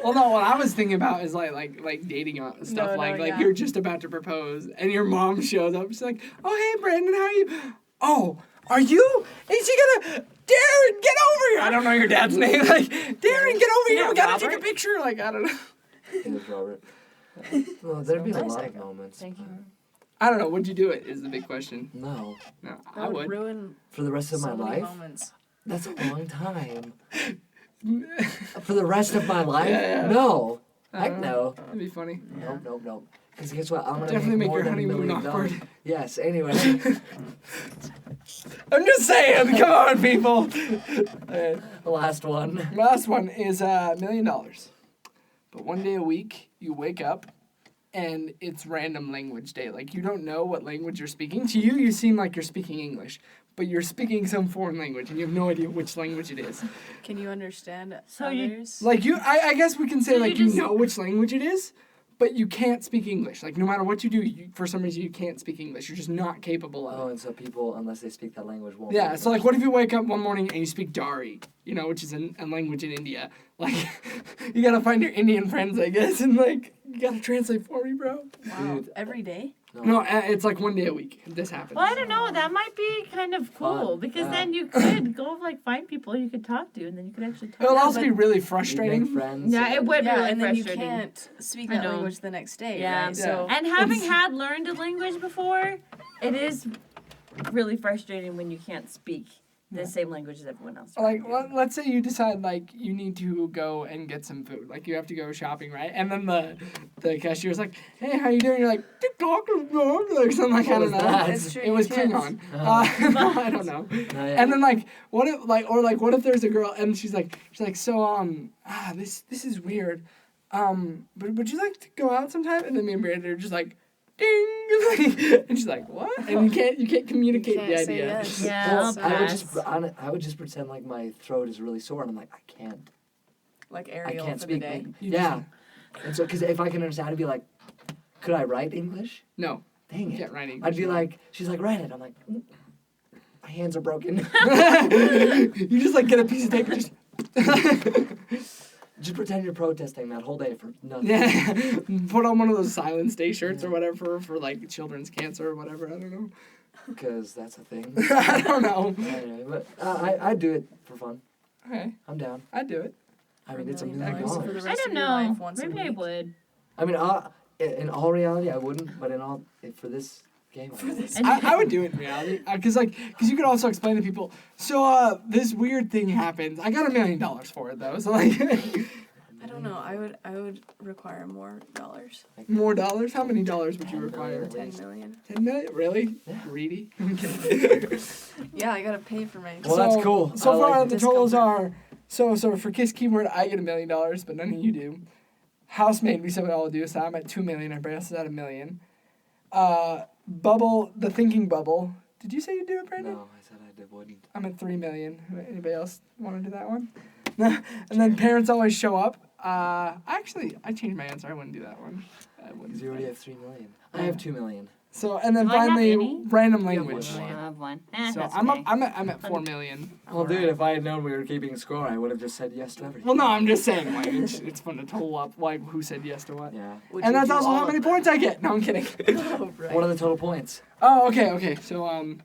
Speaker 1: Well, no, what I was thinking about is like dating stuff.
Speaker 2: No,
Speaker 1: like
Speaker 2: yeah.
Speaker 1: you're just about to propose, and your mom shows up. She's like, "Oh, hey, Brandon, how are you? Oh, are you? Is she gonna? Darren, get over here! I don't know your dad's name. Like, Darren, get over here. We gotta take a picture. Like, I don't know.
Speaker 3: It was Robert. Well, there'd be a
Speaker 2: Nice,
Speaker 3: lot of
Speaker 2: Echo.
Speaker 3: moments.
Speaker 4: Thank you.
Speaker 1: I don't know. Would you do it? Is the big question.
Speaker 3: No.
Speaker 1: No,
Speaker 2: That
Speaker 1: I would.
Speaker 2: ruin
Speaker 3: For the rest of
Speaker 2: so
Speaker 3: my
Speaker 2: many
Speaker 3: life?
Speaker 2: moments.
Speaker 3: That's a long time. For the rest of my life?
Speaker 1: Yeah.
Speaker 3: No. Heck no.
Speaker 1: That'd be funny.
Speaker 2: Yeah.
Speaker 3: Nope. Because guess what? I'm gonna
Speaker 1: Definitely make
Speaker 3: more
Speaker 1: your
Speaker 3: than $1
Speaker 1: honeymoon
Speaker 3: million.
Speaker 1: awkward.
Speaker 3: Yes. Anyway.
Speaker 1: I'm just saying. Come on, people.
Speaker 3: The last one.
Speaker 1: Last one is $1 million. But one day a week, you wake up, and it's random language day. Like, you don't know what language you're speaking. To you, you seem like you're speaking English, but you're speaking some foreign language, and you have no idea which language it is.
Speaker 2: Can you understand
Speaker 4: So you-
Speaker 2: others?
Speaker 1: Like, I guess we can say,
Speaker 4: So
Speaker 1: like,
Speaker 4: you
Speaker 1: you
Speaker 4: just-
Speaker 1: know which language it is, but you can't speak English. Like, no matter what you do, for some reason, you can't speak English. You're just not capable of it.
Speaker 3: Oh, and so people, unless they speak that language, won't.
Speaker 1: Yeah,
Speaker 3: be
Speaker 1: so like, what if you wake up one morning and you speak Dari, which is a language in India? Like, you gotta find your Indian friends, I guess, and like, you gotta translate for me, bro.
Speaker 2: Wow.
Speaker 3: Dude.
Speaker 2: Every day?
Speaker 1: No, it's like 1 day a week. This happens.
Speaker 4: Well, I don't know. That might be kind of cool
Speaker 3: Fun,
Speaker 4: because
Speaker 3: yeah.
Speaker 4: then you could go like find people you could talk to, and then you could actually talk.
Speaker 1: It'll
Speaker 4: to
Speaker 1: also
Speaker 4: them.
Speaker 1: be really
Speaker 3: You
Speaker 1: frustrating.
Speaker 3: make friends.
Speaker 4: Yeah, it would be
Speaker 2: Yeah,
Speaker 4: really
Speaker 2: and then you
Speaker 4: frustrating.
Speaker 2: can't speak
Speaker 4: I
Speaker 2: that
Speaker 4: know.
Speaker 2: language the next day,
Speaker 4: Yeah.
Speaker 2: right? So
Speaker 4: And having had learned a language before, it is really frustrating when you can't speak the same language as everyone else.
Speaker 1: Like, let's say you decide, like, you need to go and get some food. Like, you have to go shopping, right? And then the cashier's like, hey, how you doing? You're like, TikTok, or something like, I don't know.
Speaker 2: That's true.
Speaker 1: It was
Speaker 2: you can't-
Speaker 1: Klingon. I don't know.
Speaker 3: No, yeah.
Speaker 1: And then, like, what if there's a girl and she's like, this is weird. But would you like to go out sometime? And then me and Brandon are just like, ding, and she's like, what? And you can't communicate
Speaker 2: You can't
Speaker 1: the
Speaker 2: say
Speaker 1: idea.
Speaker 2: yes.
Speaker 4: Yeah,
Speaker 3: Well,
Speaker 4: I'll
Speaker 3: I would just pretend like my throat is really sore, and I'm like, I can't
Speaker 2: Ariel
Speaker 3: can't
Speaker 2: for
Speaker 3: speak.
Speaker 2: the day.
Speaker 1: You
Speaker 3: Yeah. And so, because if I can understand, I'd be like, could I write English?
Speaker 1: No,
Speaker 3: Dang
Speaker 1: you
Speaker 3: it.
Speaker 1: can't write English.
Speaker 3: I'd be like, she's like, write it. I'm like, my hands are broken.
Speaker 1: You just like get a piece of tape and just.
Speaker 3: Just pretend you're protesting that whole day for nothing.
Speaker 1: Yeah, put on one of those Silence Day shirts or whatever for like children's cancer or whatever. I don't know.
Speaker 3: Because that's a thing.
Speaker 1: I don't know.
Speaker 3: Anyway, but I do it for fun.
Speaker 1: Okay,
Speaker 3: I'm down.
Speaker 1: I'd do it.
Speaker 3: I mean, it's $1
Speaker 2: $1
Speaker 3: million.
Speaker 2: million for the
Speaker 4: I
Speaker 2: rest
Speaker 4: don't
Speaker 2: of your
Speaker 4: know.
Speaker 2: life once a
Speaker 4: Maybe I
Speaker 2: week.
Speaker 4: would.
Speaker 3: I mean, in all reality, I wouldn't. But for this game, I would.
Speaker 1: I would do it in reality, because you could also explain to people. So this weird thing happens. I got $1 million for it though. So like,
Speaker 2: I don't know. I would require more dollars.
Speaker 1: more dollars. How many dollars would you require?
Speaker 2: 10 million.
Speaker 1: 10 million? Really?
Speaker 3: Yeah.
Speaker 1: Greedy. Okay.
Speaker 2: Yeah, I gotta pay for my.
Speaker 3: Well, that's cool.
Speaker 1: So
Speaker 3: I like
Speaker 1: far
Speaker 3: it.
Speaker 1: the totals are so for Kiss Keyboard I get $1 million, but none of you do. Housemaid we said we all do, so I'm at 2 million. Everybody else is at $1 million. Bubble, the thinking bubble. Did you say you'd do it, Brandon?
Speaker 3: No, I said I wouldn't.
Speaker 1: I'm at 3 million. Anybody else want to do that one? And then parents always show up. I changed my answer. I wouldn't do that one. I
Speaker 3: Because
Speaker 1: wouldn't.
Speaker 3: you already have 3 million. I have 2 million.
Speaker 1: So and then
Speaker 4: Do I have
Speaker 1: finally
Speaker 4: any?
Speaker 1: random
Speaker 3: You have
Speaker 1: language.
Speaker 3: one.
Speaker 4: I have one.
Speaker 1: So
Speaker 4: That's
Speaker 1: I'm
Speaker 4: okay.
Speaker 1: up. I'm at 4 million.
Speaker 3: Well, dude, if I had known we were keeping score, I would have just said yes to everything.
Speaker 1: Well, no, I'm just saying like it's fun to total up like who said yes to what.
Speaker 3: Yeah.
Speaker 2: Would
Speaker 1: And
Speaker 2: you
Speaker 1: that's
Speaker 2: do
Speaker 1: also
Speaker 2: all
Speaker 1: how
Speaker 2: of
Speaker 1: many
Speaker 2: them?
Speaker 1: points I get. No, I'm kidding.
Speaker 2: Oh, right.
Speaker 3: What are the total points?
Speaker 1: Oh, okay. So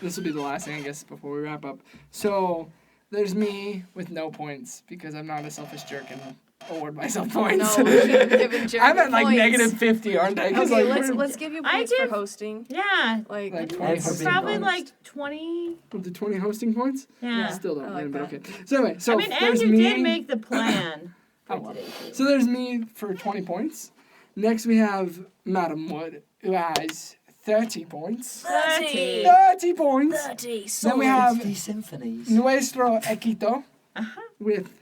Speaker 1: this will be the last thing I guess before we wrap up. So there's me with no points because I'm not a selfish jerk and award myself points.
Speaker 2: No, we should have given Jared
Speaker 1: I'm at like
Speaker 2: points.
Speaker 1: negative 50, aren't I? 'Cause,
Speaker 2: Okay,
Speaker 1: like,
Speaker 2: let's give you
Speaker 4: I
Speaker 2: points for
Speaker 4: give-
Speaker 2: hosting.
Speaker 4: Yeah.
Speaker 2: Like,
Speaker 1: Like 20
Speaker 3: And for being
Speaker 4: Probably
Speaker 3: honest.
Speaker 4: like 20.
Speaker 1: With the 20 hosting points?
Speaker 4: Yeah.
Speaker 1: Still don't
Speaker 2: I like
Speaker 1: win, but
Speaker 2: that.
Speaker 1: okay. So anyway, so
Speaker 4: I mean, and
Speaker 1: there's
Speaker 4: you
Speaker 1: me.
Speaker 4: did make the plan
Speaker 1: Oh,
Speaker 4: for
Speaker 1: well.
Speaker 4: today, too.
Speaker 1: So there's me for 20 points. Next we have Madam Wood, who has 30 points.
Speaker 4: 30.
Speaker 1: 30 points.
Speaker 2: 30.
Speaker 1: Then we have
Speaker 3: 50 symphonies.
Speaker 1: Nuestro Equito
Speaker 4: Uh-huh.
Speaker 1: with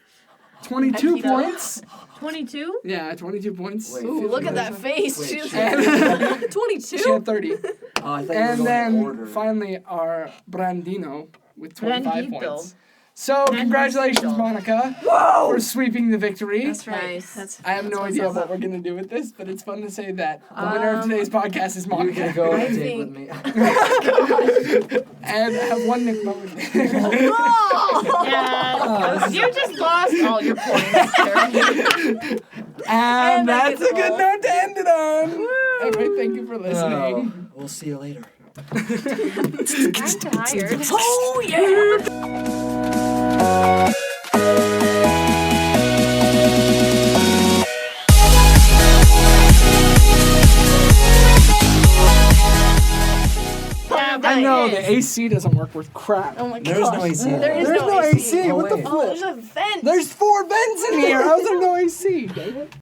Speaker 1: 22
Speaker 2: Equito.
Speaker 1: points.
Speaker 4: 22?
Speaker 1: Yeah, 22 points.
Speaker 3: Wait,
Speaker 2: Ooh, look at that face.
Speaker 3: Wait,
Speaker 2: She was
Speaker 1: shit.
Speaker 2: 22?
Speaker 1: She had 30.
Speaker 3: Oh, I thought you were
Speaker 1: And
Speaker 3: going in order.
Speaker 1: then finally our Brandino with 25
Speaker 4: Brandito.
Speaker 1: points. So
Speaker 4: Brandito.
Speaker 1: congratulations, Monica, for sweeping the victory.
Speaker 2: That's right.
Speaker 4: Nice.
Speaker 2: That's,
Speaker 1: I have
Speaker 2: that's
Speaker 1: no
Speaker 2: what's
Speaker 1: idea
Speaker 2: up.
Speaker 1: what we're going to do with this, but it's fun to say that the winner of today's podcast is
Speaker 3: You can
Speaker 1: Monica.
Speaker 3: go on
Speaker 2: I
Speaker 3: a date
Speaker 2: think-
Speaker 3: with me.
Speaker 1: And have one Nick moment.
Speaker 4: Yeah. You just lost all your points. Jeremy.
Speaker 1: And
Speaker 2: I
Speaker 1: that's
Speaker 2: get
Speaker 1: a good
Speaker 2: all.
Speaker 1: note to end it on. Anyway, thank you for listening.
Speaker 3: Oh, we'll see you later.
Speaker 4: I'm tired.
Speaker 2: Oh, yeah!
Speaker 1: I know the AC doesn't work with crap.
Speaker 2: Oh my
Speaker 3: There's no
Speaker 2: gosh.
Speaker 3: AC.
Speaker 2: There is
Speaker 1: There's no AC.
Speaker 3: Oh,
Speaker 1: What the
Speaker 3: wait.
Speaker 2: Oh,
Speaker 1: flip?
Speaker 2: there's a vent.
Speaker 1: There's 4 vents in here. How's there no AC? David?